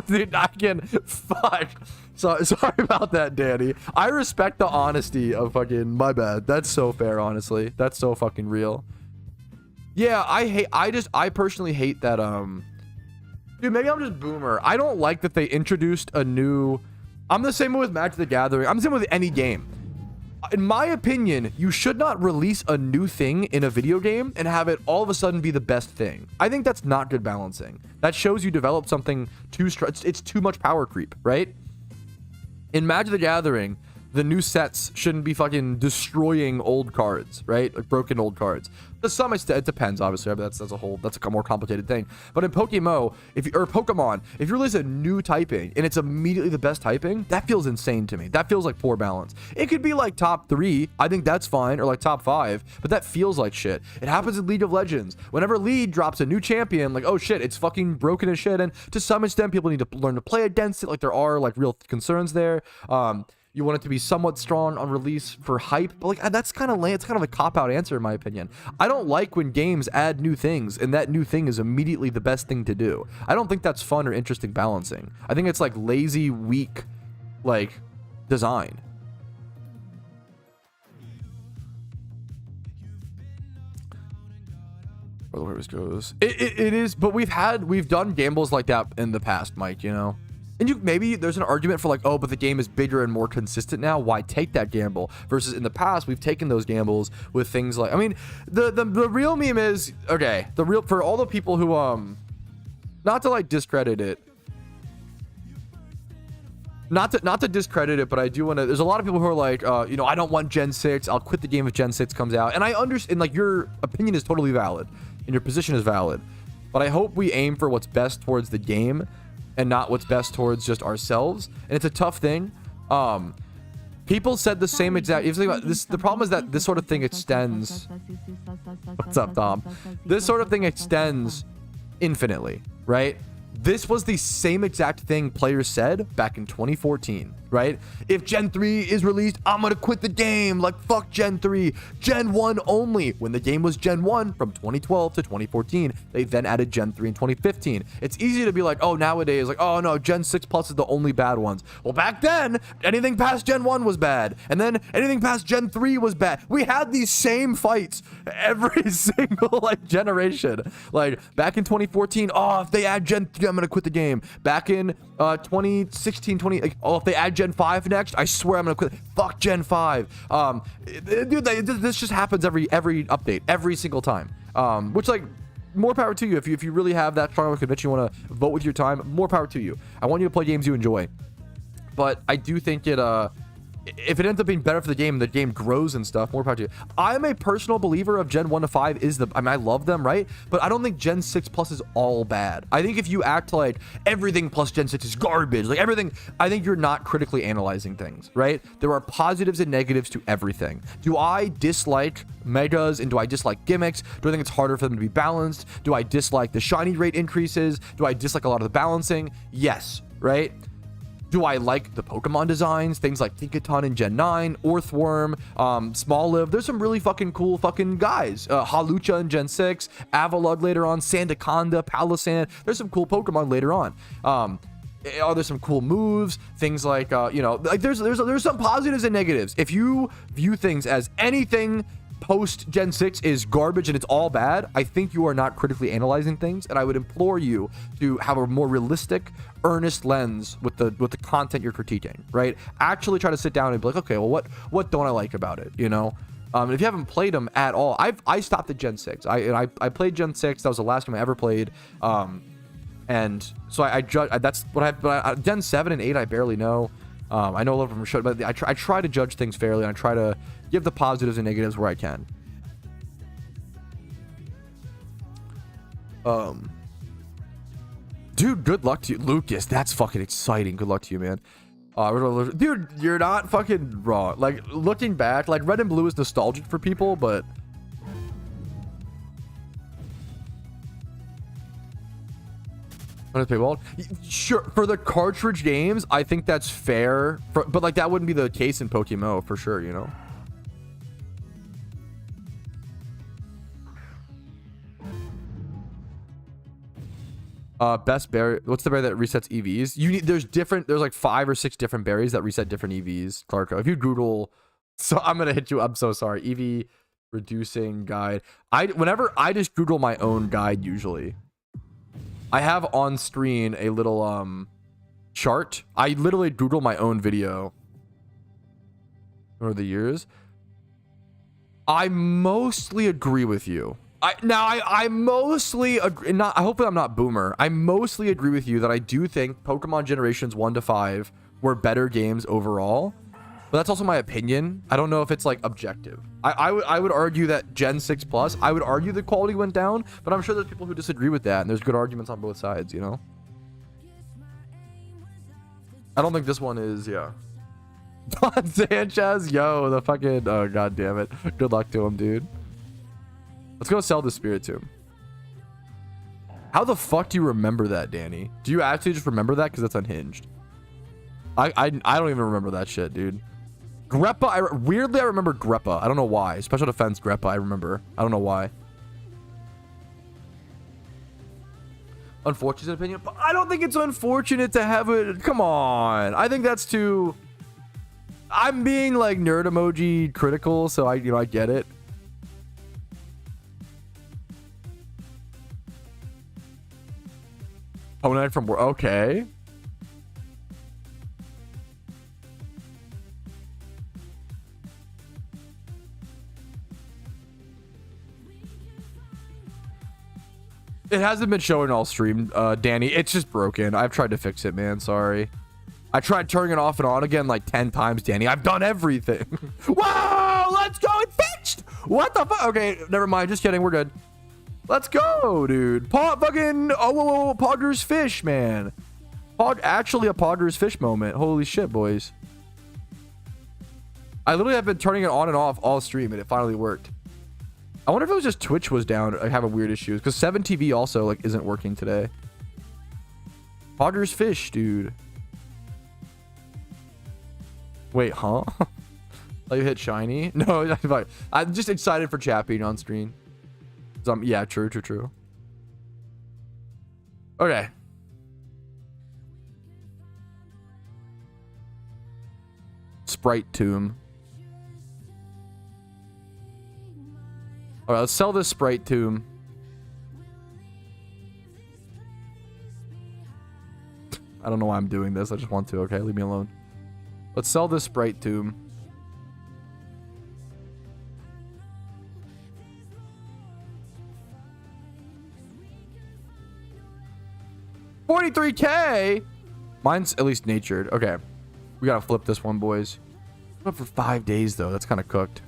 Dude, fuck. Sorry about that, Danny. I respect the honesty of fucking, my bad. That's so fair, honestly. That's so fucking real. Yeah, I personally hate that, dude, maybe I'm just boomer. I don't like that they introduced a new, I'm the same with Magic the Gathering. I'm the same with any game. In my opinion, you should not release a new thing in a video game and have it all of a sudden be the best thing. I think that's not good balancing. That shows you developed something too it's too much power creep, right? In Magic the Gathering, the new sets shouldn't be fucking destroying old cards, right? Like broken old cards. To some extent, it depends, obviously. That's a more complicated thing. But in Pokemon, if you release a new typing and it's immediately the best typing, that feels insane to me. That feels like poor balance. It could be like top 3. I think that's fine, or like top 5, but that feels like shit. It happens in League of Legends. Whenever League drops a new champion, like, oh shit, it's fucking broken as shit. And to some extent, people need to learn to play against it. Like, there are like real concerns there. You want it to be somewhat strong on release for hype, but like that's kind of lame. It's kind of a cop-out answer in my opinion. I don't like when games add new things and that new thing is immediately the best thing to do. I don't think that's fun or interesting balancing. I think it's like lazy, weak, like design. Where this goes, it is, but we've done gambles like that in the past, Mike. You know. And maybe there's an argument for like, oh, but the game is bigger and more consistent now. Why take that gamble? Versus in the past, we've taken those gambles with things like, I mean, the real meme is, okay, for all the people who, not to like discredit it, not to discredit it, but I do want to, there's a lot of people who are like, you know, I don't want Gen 6. I'll quit the game if Gen 6 comes out. And I understand, like, your opinion is totally valid and your position is valid. But I hope we aim for what's best towards the game and not what's best towards just ourselves. And it's a tough thing. People said the same exact. If you think about this, the problem is that this sort of thing extends. What's up, Tom? This sort of thing extends infinitely, right? This was the same exact thing players said back in 2014, right? If Gen 3 is released, I'm gonna quit the game. Like, fuck Gen 3. Gen 1 only. When the game was Gen 1 from 2012 to 2014, they then added Gen 3 in 2015. It's easy to be like, oh, nowadays, like, oh no, Gen 6 Plus is the only bad ones. Well, back then, anything past Gen 1 was bad. And then anything past Gen 3 was bad. We had these same fights every single, like, generation. Like, back in 2014, oh, if they add Gen 3, I'm gonna quit the game. Back in 2016, like, oh, if they add Gen 5 next, I swear I'm gonna quit. Fuck Gen 5. Dude, this just happens every update, every single time. Which, like, more power to you. If you really have that strong of a conviction, you want to vote with your time, more power to you. I want you to play games you enjoy. But I do think it if it ends up being better for the game grows and stuff, more power to you. I'm a personal believer of Gen 1 to 5 is the, I mean, I love them, right? But I don't think Gen 6 Plus is all bad. I think if you act like everything plus Gen 6 is garbage, like everything, I think you're not critically analyzing things, right? There are positives and negatives to everything. Do I dislike megas and do I dislike gimmicks? Do I think it's harder for them to be balanced? Do I dislike the shiny rate increases? Do I dislike a lot of the balancing? Yes, right? Do I like the Pokemon designs? Things like Tinkaton in Gen 9, Orthworm, Smoliv. There's some really fucking cool fucking guys. Halucha in Gen 6, Avalugg later on, Sandaconda, Palossand. There's some cool Pokemon later on. Are there some cool moves? Things like, you know, like there's some positives and negatives. If you view things as anything post Gen 6 is garbage and it's all bad, I think you are not critically analyzing things, and I would implore you to have a more realistic, earnest lens with the content you're critiquing, right? Actually try to sit down and be like, okay, well, what don't I like about it, you know? If you haven't played them at all, I stopped at Gen 6. I played Gen 6. That was the last game I ever played. And so I judge, that's what Gen 7 and 8 I barely know. I know a lot of them are shut, but I try to judge things fairly, and I try to give the positives and negatives where I can. Dude, good luck to you, Lucas. That's fucking exciting. Good luck to you, man. Dude, you're not fucking wrong. Like, looking back, like, Red and Blue is nostalgic for people, but sure, for the cartridge games, I think that's fair. But like, that wouldn't be the case in PokeMMO for sure, you know. Best berry. What's the berry that resets EVs? You need. There's like 5 or 6 different berries that reset different EVs. Clarko, if you Google, so I'm gonna hit you. I'm so sorry. EV reducing guide. Whenever I just Google my own guide, usually I have on screen a little chart. I literally Google my own video over the years. I mostly agree with you. I mostly agree. Hopefully I'm not boomer. I mostly agree with you that I do think Pokemon generations 1 to 5 were better games overall. But that's also my opinion. I don't know if it's like objective. I would argue that Gen 6 Plus, I would argue the quality went down, but I'm sure there's people who disagree with that, and there's good arguments on both sides, you know? I don't think this one is, yeah. Don Sanchez, yo, the fucking, oh, god damn it. Good luck to him, dude. Let's go sell the Spirit Tomb. How the fuck do you remember that, Danny? Do you actually just remember that? Because that's unhinged. I don't even remember that shit, dude. Greppa, weirdly I remember Greppa. I don't know why. Special defense Greppa, I remember. I don't know why. Unfortunate opinion, but I don't think it's unfortunate to have it. Come on. I think that's too... I'm being like nerd emoji critical, so I get it. Oh, night from work. Okay. It hasn't been showing all stream, Danny. It's just broken. I've tried to fix it, man. Sorry. I tried turning it off and on again like 10 times, Danny. I've done everything. Whoa! Let's go! It's fixed! What the fuck? Okay, never mind. Just kidding. We're good. Let's go, dude. Fucking... Oh, whoa, Pogger's Fish, man. Actually a Pogger's Fish moment. Holy shit, boys. I literally have been turning it on and off all stream, and it finally worked. I wonder if it was just Twitch was down, like having weird issues, because 7TV also like isn't working today. Potter's fish, dude. Wait, huh? Like you hit shiny? No, I'm just excited for chat being on screen. Yeah, true. Okay. Sprite tomb. All right, let's sell this Sprite tomb. I don't know why I'm doing this. I just want to. Okay, leave me alone. Let's sell this Sprite tomb. $43K. Mine's at least natured. Okay, we gotta flip this one, boys. Up for 5 days though. That's kind of cooked.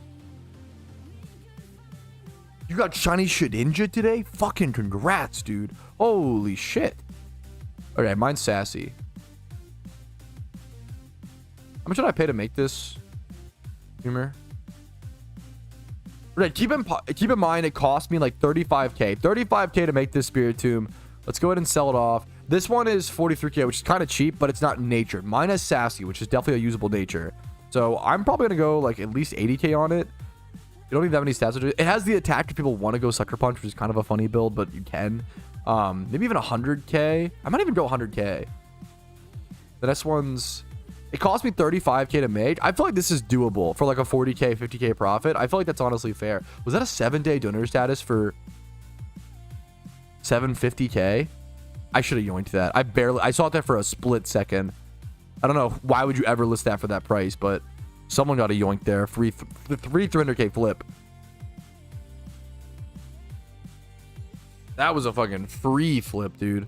You got shiny Shedinja today? Fucking congrats, dude. Holy shit. Okay, mine's sassy. How much did I pay to make this? Humor. Okay, keep in mind it cost me like 35K. 35K to make this spirit tomb. Let's go ahead and sell it off. This one is 43K, which is kind of cheap, but it's not natured. Mine is sassy, which is definitely a usable nature. So I'm probably gonna go like at least 80K on it. You don't need that many stats. It has the attack if people want to go Sucker Punch, which is kind of a funny build, but you can. Maybe even 100K. I might even go 100K. The next one's... It cost me 35K to make. I feel like this is doable for like a 40K, 50K profit. I feel like that's honestly fair. Was that a 7-day donor status for 750K? I should have yoinked that. I saw it there for a split second. I don't know. Why would you ever list that for that price? But someone got a yoink there. Free 300K flip. That was a fucking free flip, dude.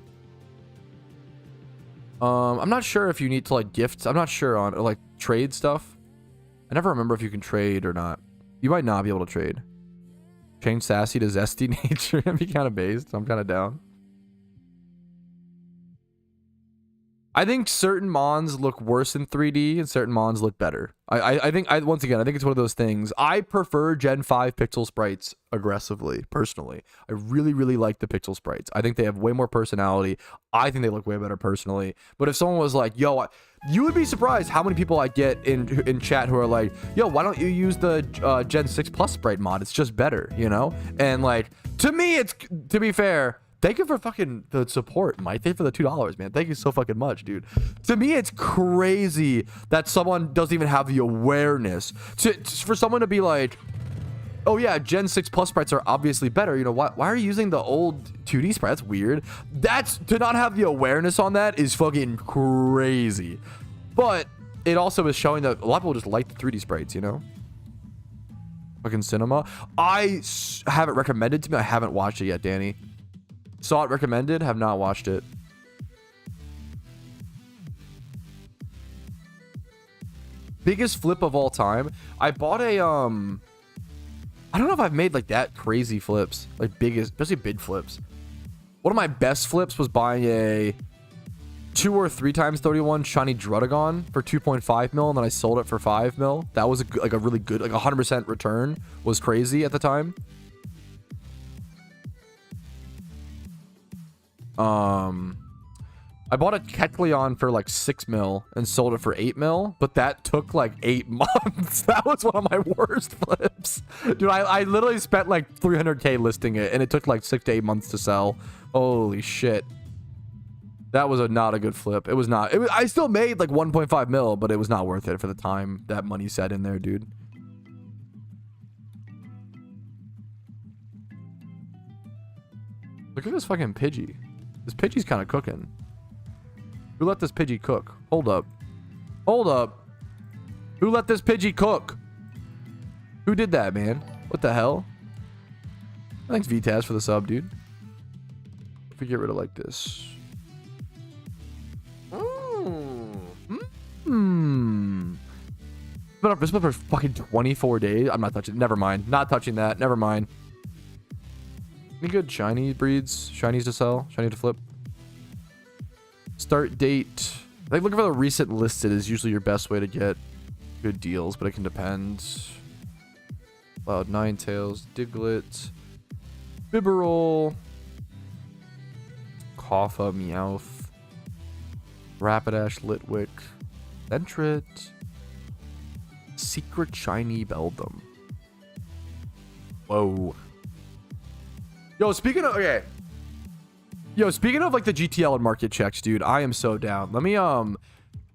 I'm not sure if you need to like gift. I'm not sure on like trade stuff. I never remember if you can trade or not. You might not be able to trade. Change sassy to zesty nature. That'd be kind of based. I'm kind of down. I think certain mons look worse in 3D and certain mons look better. I think once again, I think it's one of those things. I prefer Gen 5 pixel sprites aggressively, personally. I really, really like the pixel sprites. I think they have way more personality. I think they look way better personally. But if someone was like, yo, you would be surprised how many people I get in chat who are like, yo, why don't you use the Gen 6 Plus sprite mod? It's just better, you know? And like, to me, to be fair, thank you for fucking the support, Mike. Thank you for the $2, man. Thank you so fucking much, dude. To me, it's crazy that someone doesn't even have the awareness for someone to be like, oh yeah, Gen 6 Plus sprites are obviously better. You know, why are you using the old 2D sprite? That's weird. To not have the awareness on that is fucking crazy. But it also is showing that a lot of people just like the 3D sprites, you know? Fucking cinema. I have it recommended to me. I haven't watched it yet, Danny. Saw it recommended, have not watched it. Biggest flip of all time. I bought a I don't know if I've made like that crazy flips, like especially big flips. One of my best flips was buying a 2 or 3 times 31 shiny Drudagon for 2.5 mil, and then I sold it for 5 mil. That was like a really good, like 100% return. Was crazy at the time. I bought a Kecleon for like 6 mil and sold it for 8 mil, but that took like 8 months. That was one of my worst flips. Dude, I literally spent like 300K listing it, and it took like 6 to 8 months to sell. Holy shit. That was not a good flip. It was not. I still made like 1.5 mil, but it was not worth it for the time that money set in there, dude. Look at this fucking Pidgey. This Pidgey's kind of cooking. Who let this Pidgey cook? Hold up. Hold up. Who let this Pidgey cook? Who did that, man? What the hell? Thanks, VTaz, for the sub, dude. If we get rid of like this. It's been for fucking 24 days. I'm not touching it. Never mind. Not touching that. Never mind. Any good shiny breeds? Shinies to sell? Shiny to flip? Start date. Like looking for the recent listed is usually your best way to get good deals, but it can depend. Cloud Ninetales, Diglett, Bibberol, Koffa, Meowth, Rapidash, Litwick, Sentret, Secret Shiny Beldum. Whoa. Yo, speaking of like the GTL and market checks, dude, I am so down. Let me I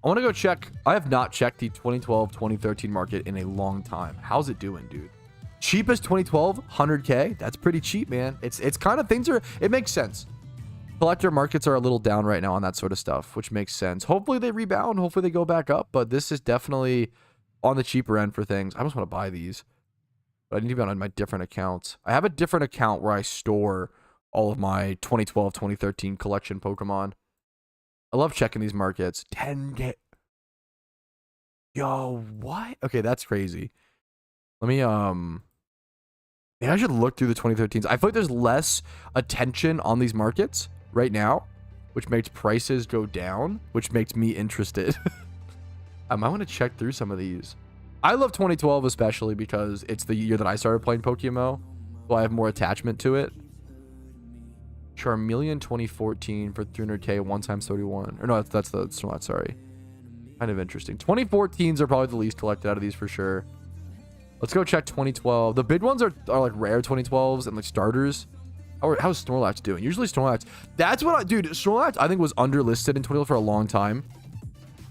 want to go check. I have not checked the 2012-2013 market in a long time. How's it doing, dude? Cheapest 2012, 100K. That's pretty cheap, man. It's kind of it makes sense. Collector markets are a little down right now on that sort of stuff, which makes sense. Hopefully they rebound. Hopefully they go back up, but this is definitely on the cheaper end for things. I just want to buy these, but I need to be on my different accounts. I have a different account where I store all of my 2012, 2013 collection Pokemon. I love checking these markets. 10K. Yo, what? Okay, that's crazy. Let me, maybe I should look through the 2013s. I feel like there's less attention on these markets right now, which makes prices go down, which makes me interested. I might want to check through some of these. I love 2012 especially because it's the year that I started playing PokeMMO, so I have more attachment to it. Charmeleon 2014 for 300K, 1 times 31. Or no, that's the Snorlax, sorry. Kind of interesting. 2014s are probably the least collected out of these for sure. Let's go check 2012. The big ones are like rare 2012s and like starters. How's Snorlax doing? Usually Snorlax. That's what dude, Snorlax I think was underlisted in 2012 for a long time.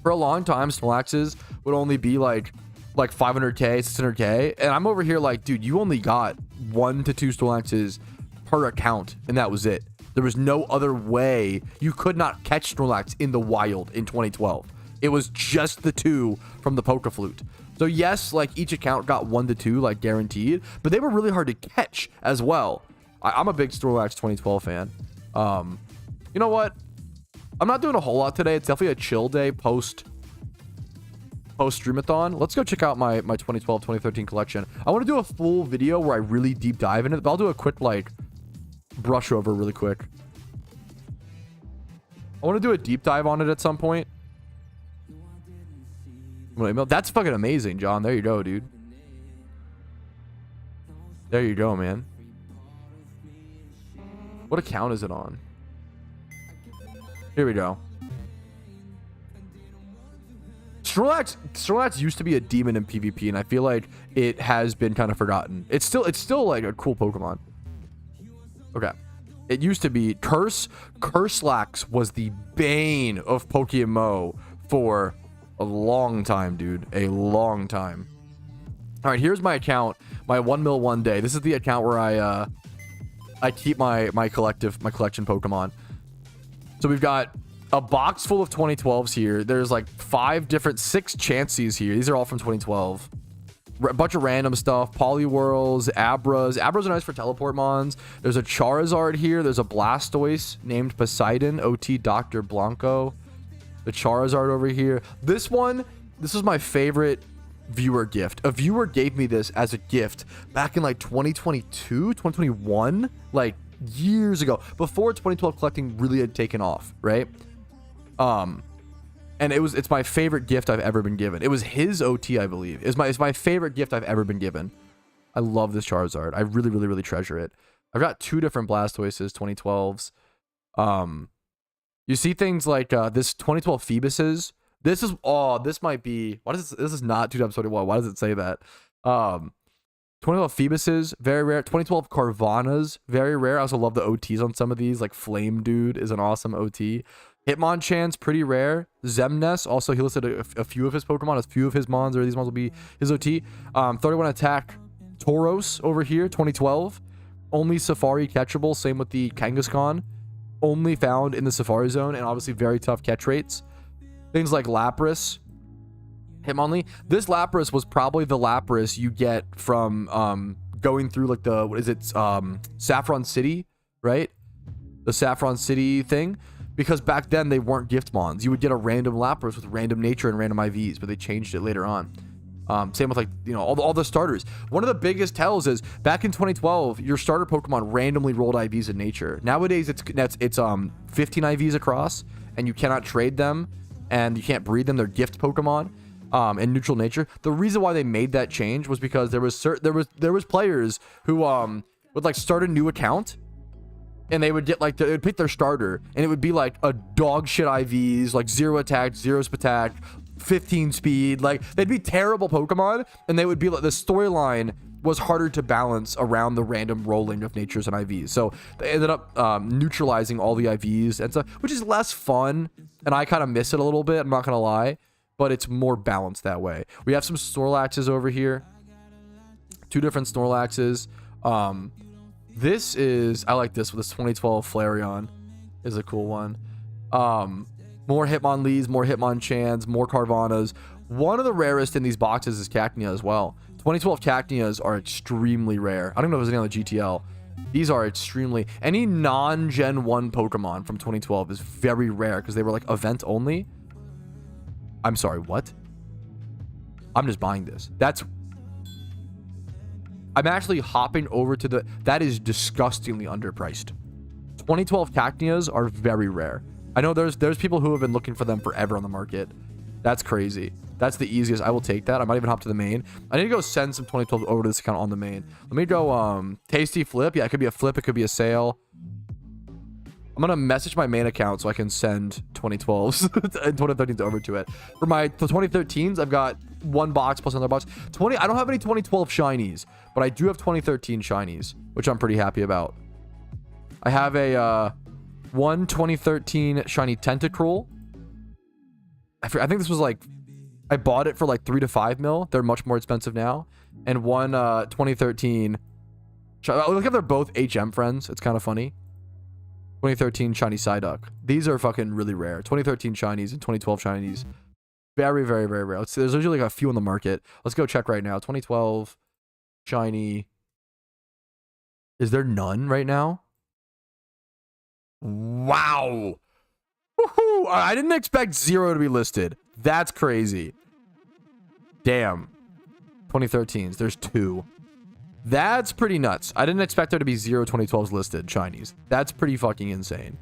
For a long time, Snorlaxes would only be like 500K, 600K. And I'm over here like, dude, you only got 1 to 2 Snorlaxes per account. And that was it. There was no other way. You could not catch Snorlax in the wild in 2012. It was just the 2 from the Pokeflute. So yes, like each account got 1 to 2, like guaranteed, but they were really hard to catch as well. I'm a big Snorlax 2012 fan. You know what? I'm not doing a whole lot today. It's definitely a chill day post streamathon. Let's go check out my 2012, 2013 collection. I want to do a full video where I really deep dive into it, but I'll do a quick like brush over really quick. I want to do a deep dive on it at some point. That's fucking amazing, John. There you go, dude. There you go, man. What account is it on? Here we go. Snorlax used to be a demon in PvP, and I feel like it has been kind of forgotten. It's still like a cool Pokemon. Okay. It used to be Curselax was the bane of PokeMMO for a long time, dude. A long time. All right, here's my account. My 1 mil 1 day. This is the account where I keep my collection Pokemon. So we've got a box full of 2012s here. There's like 6 Chanseys here. These are all from 2012. A bunch of random stuff. Poliwhirls, Abras. Abras are nice for teleport mons. There's a Charizard here. There's a Blastoise named Poseidon. OT Dr. Blanco. The Charizard over here. This was my favorite viewer gift. A viewer gave me this as a gift back in like 2022, 2021, like years ago, before 2012 collecting really had taken off, right? And it's my favorite gift I've ever been given. It was his OT, I believe. It's my favorite gift I've ever been given. I love this Charizard. I really, really, really treasure it. I've got 2 different Blastoises, 2012s. You see things like this 2012 Phoebuses. This might be, this is not 2x21. Why does it say that? 2012 Phoebuses, very rare. 2012 Carvanas, very rare. I also love the OTs on some of these. Like Flame Dude is an awesome OT. Hitmonchan's pretty rare. Zemnis, also he listed a few of his Pokemon. A few of his mons, or these mons will be his OT. 31 Attack Tauros over here, 2012. Only Safari catchable. Same with the Kangaskhan. Only found in the Safari Zone, and obviously very tough catch rates. Things like Lapras, Hitmonlee. This Lapras was probably the Lapras you get from going through like the Saffron City, right? The Saffron City thing, because back then they weren't gift mons. You would get a random Lapras with random nature and random IVs, but they changed it later on. Same with like, you know, all the starters. One of the biggest tells is back in 2012, your starter Pokemon randomly rolled IVs in nature. Nowadays it's 15 IVs across, and you cannot trade them and you can't breed them. They're gift Pokemon. and neutral nature. The reason why they made that change was because there was players who would like start a new account, and they would get like they would pick their starter, and it would be like a dog shit IVs, like 0 attack, 0 spatak, 15 speed. Like they'd be terrible Pokemon, and they would be like the storyline was harder to balance around the random rolling of natures and IVs. So they ended up neutralizing all the IVs and stuff, which is less fun, and I kind of miss it a little bit. I'm not gonna lie, but it's more balanced that way. We have some Snorlaxes over here, 2 different Snorlaxes. This is, I like this with this 2012 Flareon is a cool one. More Hitmonlees, more Hitmonchans, more Carvanas. One of the rarest in these boxes is Cacnea as well. 2012 Cacneas are extremely rare. I don't know if there's any on the GTL. These are extremely, any non-Gen 1 Pokemon from 2012 is very rare because they were like event only. I'm sorry, what? I'm just buying this. I'm actually hopping over to that is disgustingly underpriced. 2012 Cacneas are very rare. I know there's people who have been looking for them forever on the market. That's crazy. That's the easiest. I will take that. I might even hop to the main. I need to go send some 2012 over to this account on the main. Let me go tasty flip. Yeah, it could be a flip. It could be a sale. I'm going to message my main account so I can send 2012s and 2013s over to it. For my 2013s, I've got 1 box plus another box. I don't have any 2012 shinies, but I do have 2013 shinies, which I'm pretty happy about. I have a 1 2013 shiny Tentacruel. I think this was like, I bought it for like 3 to 5 mil. They're much more expensive now. And 1 2013. Look at they're both HM friends. It's kind of funny. 2013 shiny Psyduck. These are fucking really rare. 2013 shinies and 2012 shinies. Very, very, very rare. Let's see, there's usually like a few on the market. Let's go check right now. 2012 shiny. Is there none right now? Wow. Woohoo! I didn't expect 0 to be listed. That's crazy. Damn. 2013s. There's 2. That's pretty nuts. I didn't expect there to be 0 2012s listed shinies. That's pretty fucking insane.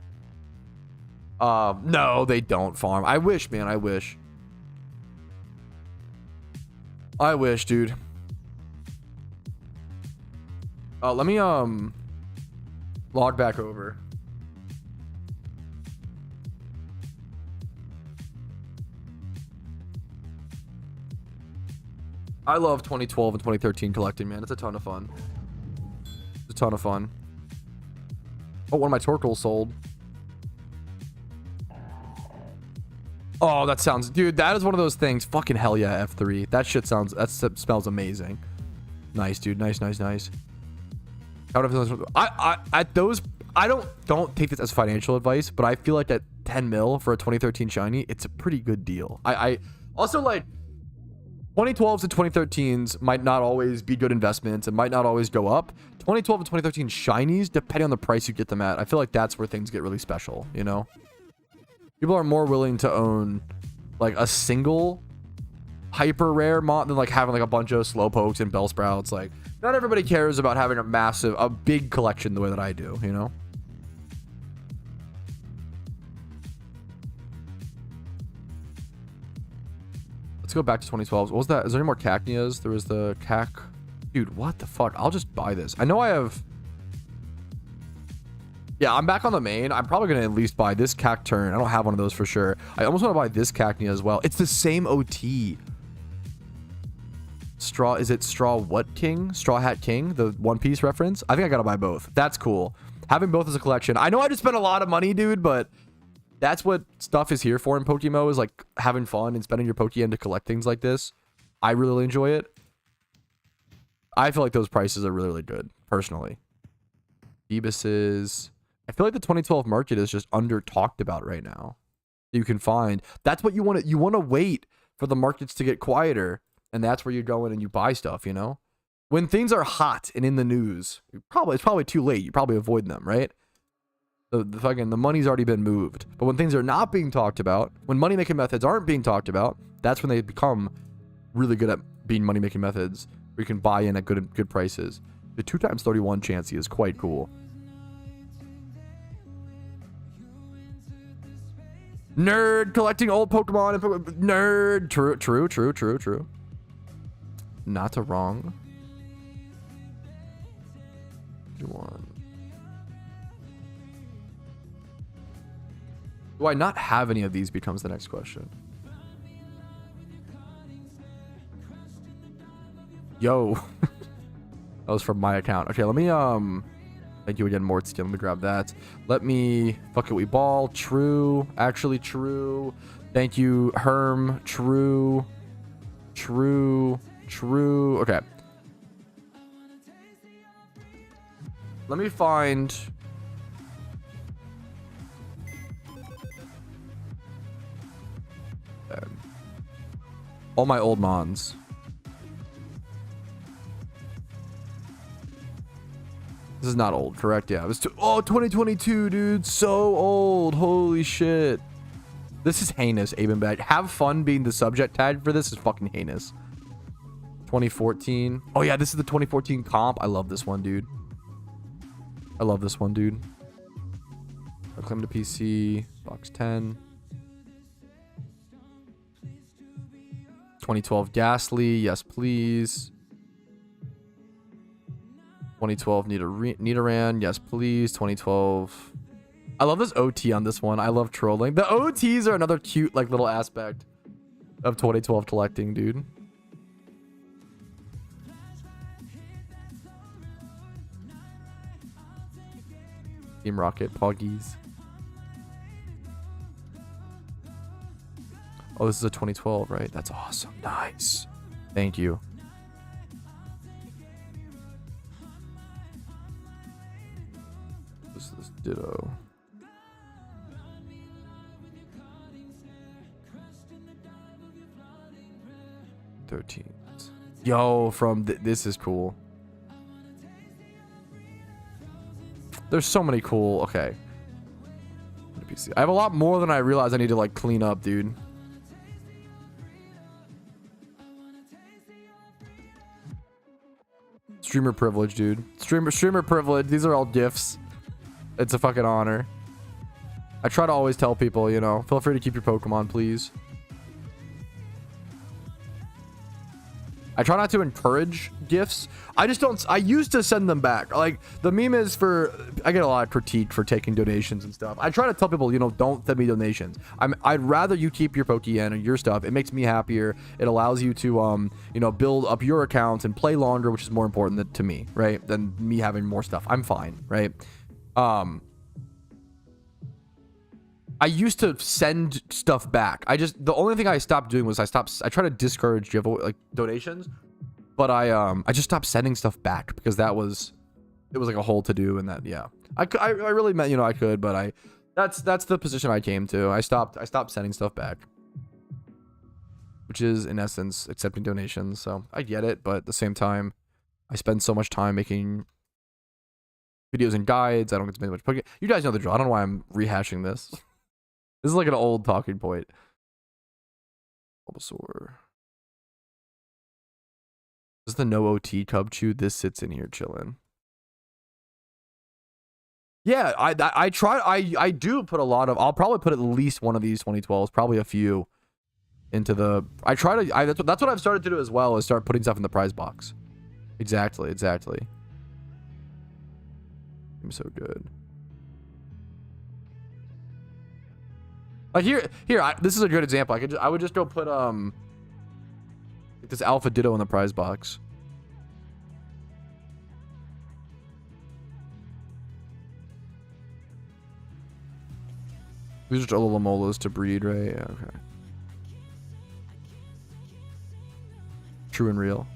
No, they don't farm. I wish, man. I wish. I wish, dude. Let me log back over. I love 2012 and 2013 collecting, man. It's a ton of fun. It's a ton of fun. Oh, one of my Torkoals sold. Oh, that sounds... Dude, that is one of those things. Fucking hell yeah, F3. That shit sounds... That smells amazing. Nice, dude. Nice, nice, nice. At those... I don't take this as financial advice, but I feel like at 10 mil for a 2013 shiny, it's a pretty good deal. I also like... 2012s and 2013s might not always be good investments and might not always go up. 2012 and 2013 shinies, depending on the price you get them at, I feel like that's where things get really special, you know? People are more willing to own like a single hyper rare mod than like having like a bunch of Slowpokes and Bellsprouts. Like, not everybody cares about having a big collection the way that I do, you know? Let's go back to 2012s. What was that? Is there any more Cacneas? There was the Cac... Dude, what the fuck? I'll just buy this. I know I have... Yeah, I'm back on the main. I'm probably going to at least buy this Cacturn. I don't have one of those for sure. I almost want to buy this Cacnea as well. It's the same OT. Straw... Is it Straw what King? Straw Hat King? The One Piece reference? I think I got to buy both. That's cool. Having both as a collection. I know I just spent a lot of money, dude, but... That's what stuff is here for in PokeMMO, is like having fun and spending your Pokeyen to collect things like this. I really enjoy it. I feel like those prices are really, really good, personally. Phoebus's... I feel like the 2012 market is just under talked about right now. You can find... That's what you want to... You want to wait for the markets to get quieter, and that's where you go in and you buy stuff, you know? When things are hot and in the news, it's probably too late. You probably avoid them, right? The money's already been moved. But when things are not being talked about, when money-making methods aren't being talked about, that's when they become really good at being money-making methods where you can buy in at good prices. The 2x31 Chansey is quite cool. Nerd collecting old Pokemon and nerd. True, true, true, true, true. Not a wrong. One. Do I not have any of these becomes the next question. Yo. That was from my account. Okay, let me thank you again, Mortskin. Let me grab that. Let me fuck it, we ball. True. Actually true. Thank you, Herm. True. True. True. Okay. Let me find all my old mons. This is not old, correct? Yeah, it was 2022, dude. So old. Holy shit. This is heinous, Abenbag. Have fun being the subject tag for this is fucking heinous. 2014. Oh yeah, this is the 2014 comp. I love this one, dude. I love this one, dude. Acclaim to PC. Box 10. 2012 Ghastly. Yes, please. 2012 Nidoran. Yes, please. 2012. I love this OT on this one. I love trolling. The OTs are another cute, like, little aspect of 2012 collecting, dude. Team Rocket, Poggies. Oh, this is a 2012, right? That's awesome. Nice. Thank you. This is Ditto. Yo, from this is cool. There's so many cool. Okay. I have a lot more than I realize I need to like clean up, dude. Streamer privilege, dude. Streamer privilege. These are all gifts. It's a fucking honor. I try to always tell people, you know, feel free to keep your Pokemon, please. I try not to encourage gifts. I just don't. I used to send them back. Like, the meme is for, I get a lot of critique for taking donations and stuff. I try to tell people, you know, don't send me donations. I'd rather you keep your Pokeyen and your stuff. It makes me happier. It allows you to, you know, build up your accounts and play longer, which is more important to me, right? Than me having more stuff. I'm fine, right? I used to send stuff back. The only thing I stopped doing was I try to discourage like donations, but I just stopped sending stuff back because it was like a whole to do, and that, yeah, I really meant, you know, I could, but that's the position I came to. I stopped sending stuff back, which is in essence accepting donations. So I get it, but at the same time, I spend so much time making videos and guides. I don't get to make much. You guys know the drill. I don't know why I'm rehashing this. This is like an old talking point. Bulbasaur. This is the no OT Cubchoo. This sits in here chilling. Yeah, I try. I do put a lot of. I'll probably put at least one of these 2012s, probably a few, into the. I try to. That's what I've started to do as well. Is start putting stuff in the prize box. Exactly. Exactly. I'm so good. Like here, this is a good example. I would just go put this Alpha Ditto in the prize box. These are Alomolas to breed, right? Yeah, okay. True and real.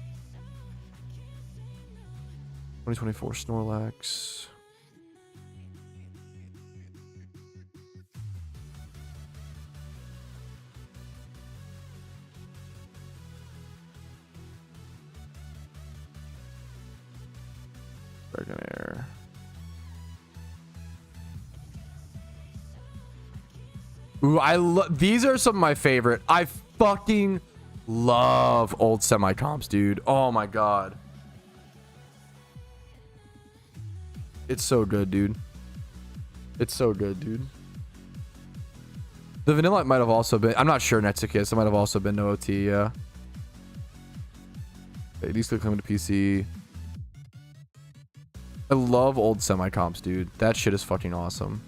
2024 Snorlax. Dragonair. Ooh, these are some of my favorite. I fucking love old semi-comps, dude. Oh my god. It's so good, dude. It's so good, dude. The vanilla might have also been. I'm not sure, Netsukiss. It might have also been no OT, yeah. Okay, these could come to PC. I love old semi-comps, dude. That shit is fucking awesome.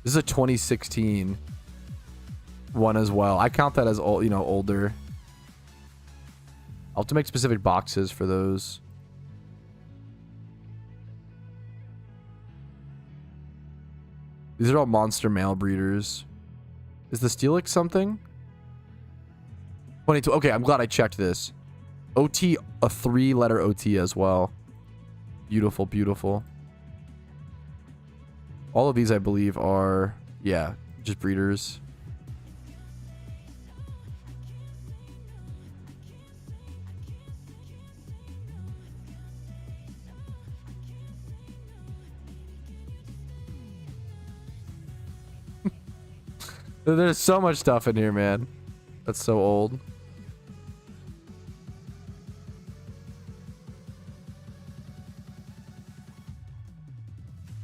This is a 2016 one as well. I count that as old, you know, older. I'll have to make specific boxes for those. These are all monster male breeders. Is the Steelix something? 22. Okay, I'm glad I checked this. OT, a 3-letter OT as well. Beautiful, beautiful. All of these, I believe, are, yeah, just breeders. There's so much stuff in here, man. That's so old.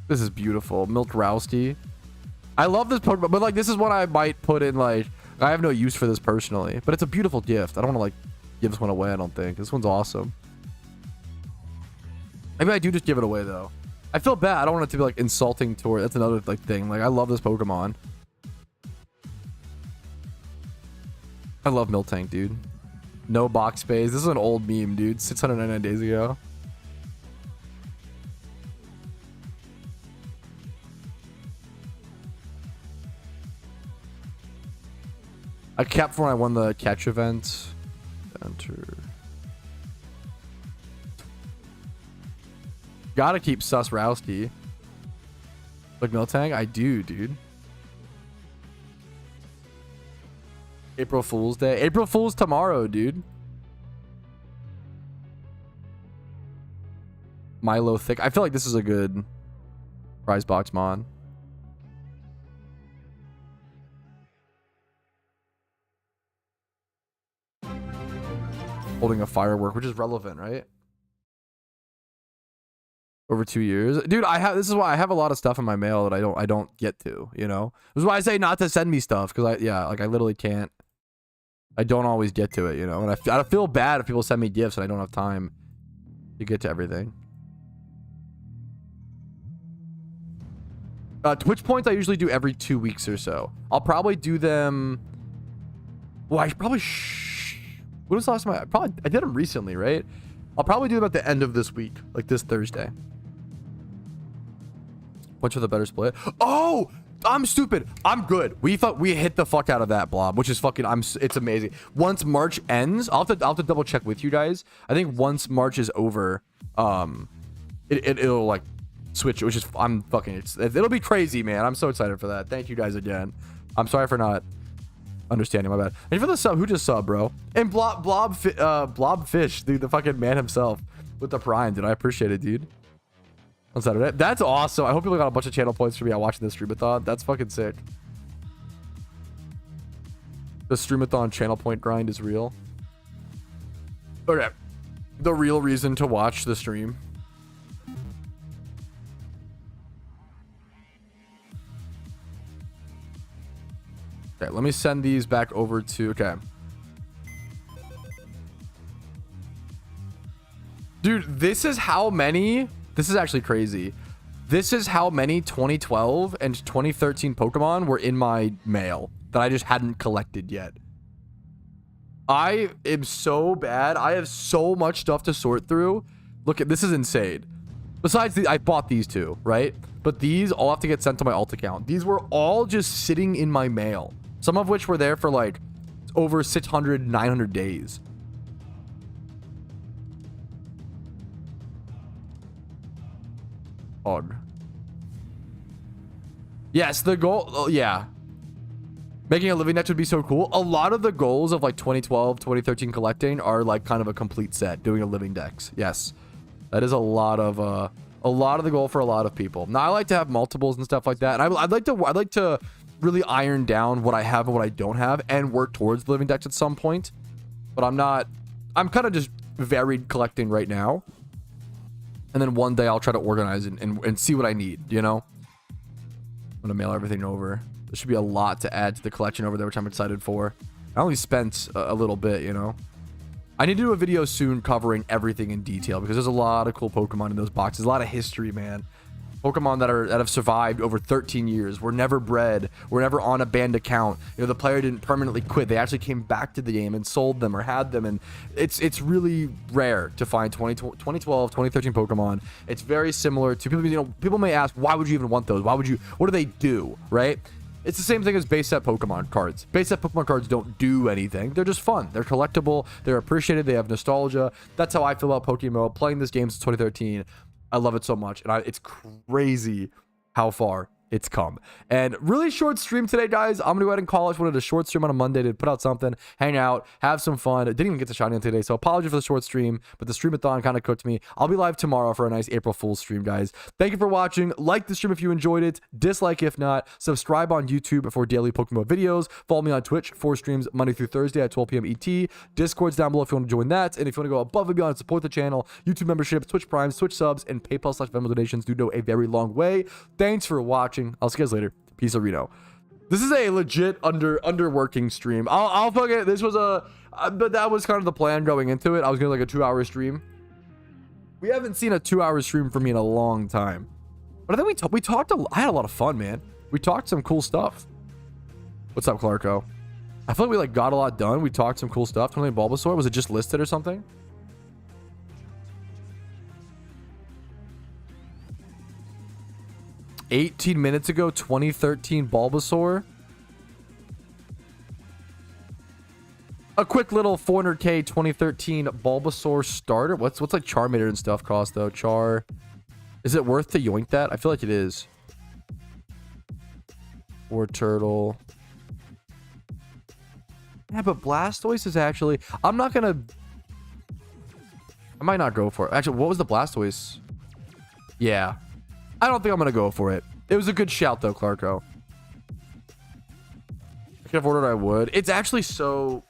This is beautiful. Milkrowski. I love this Pokemon, but like this is what I might put in, like, I have no use for this personally, but it's a beautiful gift. I don't want to like give this one away, I don't think. This one's awesome. Maybe I do just give it away though. I feel bad. I don't want it to be like insulting toward. That's another like thing. Like I love this Pokemon. I love Miltank, dude. No box space. This is an old meme, dude. 699 days ago. I kept when I won the catch event. Enter. Gotta keep Sus Rowski. Like Miltank? I do, dude. April Fool's Day. April Fool's tomorrow, dude. Milo Thick. I feel like this is a good prize box mod. Holding a firework, which is relevant, right? Over 2 years, dude. This is why I have a lot of stuff in my mail that I don't get to, you know. This is why I say not to send me stuff, because I literally can't. I don't always get to it, you know, and I feel bad if people send me gifts and I don't have time to get to everything. Twitch points I usually do every 2 weeks or so. I'll probably do them. Well, I probably. When was the last time I did them recently, right? I'll probably do them at the end of this week, like this Thursday. Bunch with a better split. Oh, I'm stupid. I'm good. We hit the fuck out of that blob, which is fucking. It's amazing. Once March ends, I'll have to double check with you guys. I think once March is over, it'll like switch, which is it'll be crazy, man. I'm so excited for that. Thank you guys again. I'm sorry for not understanding, my bad. And for the sub, who just subbed, bro? And Blobfish, dude, the fucking man himself with the prime, dude. I appreciate it, dude. On Saturday. That's awesome. I hope people got a bunch of channel points for me watching this streamathon. That's fucking sick. The streamathon channel point grind is real. Okay. The real reason to watch the stream. Okay, let me send these back over to... Okay. Dude, this is how many... This is actually crazy. This is how many 2012 and 2013 Pokemon were in my mail that I just hadn't collected yet. I am so bad. I have so much stuff to sort through. Look, this is insane. Besides, I bought these two, right? But these all have to get sent to my alt account. These were all just sitting in my mail. Some of which were there for like over 600, 900 days. Odd. Yes, the goal. Oh, yeah. Making a living deck would be so cool. A lot of the goals of like 2012, 2013 collecting are like kind of a complete set. Doing a living decks. Yes. That is a lot of the goal for a lot of people. Now I like to have multiples and stuff like that. And I'd like to really iron down what I have and what I don't have and work towards living decks at some point. But I'm kind of just varied collecting right now. And then one day I'll try to organize and see what I need, you know? I'm gonna mail everything over. There should be a lot to add to the collection over there, which I'm excited for. I only spent a little bit, you know. I need to do a video soon covering everything in detail because there's a lot of cool Pokemon in those boxes. A lot of history, man. Pokemon that have survived over 13 years. Were never bred. Were never on a banned account. You know, the player didn't permanently quit. They actually came back to the game and sold them or had them. And it's really rare to find 2012, 2013 Pokemon. It's very similar to people. You know, people may ask, why would you even want those? Why would you? What do they do? Right? It's the same thing as base set Pokemon cards. Base set Pokemon cards don't do anything. They're just fun. They're collectible. They're appreciated. They have nostalgia. That's how I feel about PokeMMO. Playing this game since 2013. I love it so much. And it's crazy how far it's come. And really short stream today, guys. I'm gonna go ahead and call it. Wanted a short stream on a Monday to put out something, hang out, have some fun. Didn't even get to shiny on today, so apologies for the short stream, but the streamathon kind of cooked me. I'll be live tomorrow for a nice April Fool's stream, guys. Thank you for watching. Like the stream if you enjoyed it, dislike if not, subscribe on YouTube for daily Pokemon videos, follow me on Twitch for streams Monday through Thursday at 12 p.m. ET. Discord's down below if you want to join that, and if you want to go above and beyond and support the channel, YouTube memberships, Twitch Primes, Twitch subs, and PayPal/Venmo donations do go a very long way. Thanks for watching. I'll see you guys later. Peace, Reno. This is a legit underworking stream. I'll fucking, this was but that was kind of the plan going into it. I was gonna like a 2-hour stream. We haven't seen a 2-hour stream from me in a long time. But I think we talked I had a lot of fun, man. We talked some cool stuff. What's up, Clarko? I feel like we like got a lot done. We talked some cool stuff. 20 Bulbasaur. Was it just listed or something? $18 minutes ago, 2013 Bulbasaur. A quick little 400k 2013 Bulbasaur starter. What's like Charmander and stuff cost though? Char. Is it worth to yoink that? I feel like it is. Or Turtle. Yeah, but Blastoise is actually... I might not go for it. Actually, what was the Blastoise? Yeah. I don't think I'm going to go for it. It was a good shout, though, Clarko. I could have ordered, I would. It's actually so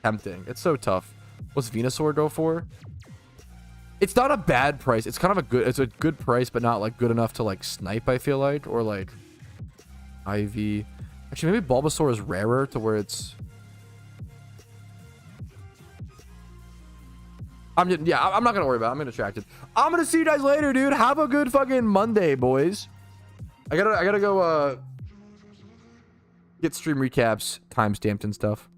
tempting. It's so tough. What's Venusaur go for? It's not a bad price. It's kind of it's a good price, but not like good enough to like snipe, I feel like. Or like Ivy. Actually, maybe Bulbasaur is rarer to where it's... I'm not gonna worry about it. I'm distracted. I'm gonna see you guys later, dude. Have a good fucking Monday, boys. I gotta go get stream recaps timestamped and stuff.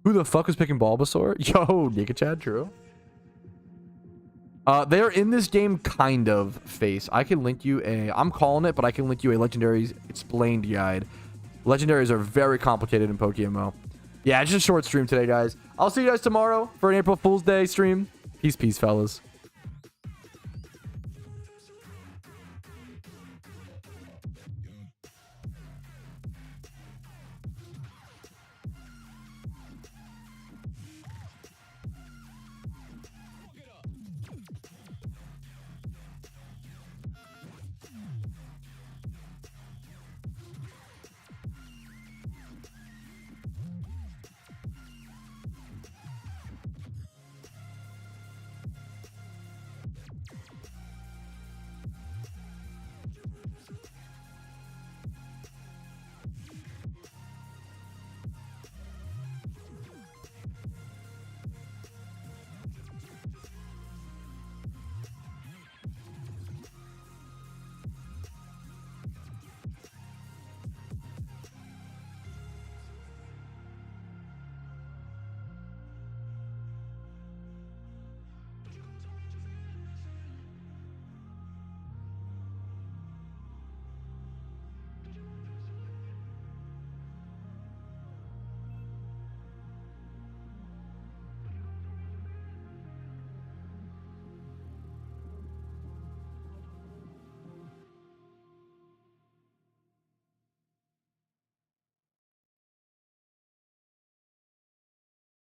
Who the fuck was picking Bulbasaur? Yo, Nikachad, true. They are in this game, kind of, face. I can link you I'm calling it, but I can link you a Legendaries explained guide. Legendaries are very complicated in PokeMMO. Yeah, it's just a short stream today, guys. I'll see you guys tomorrow for an April Fool's Day stream. Peace, fellas.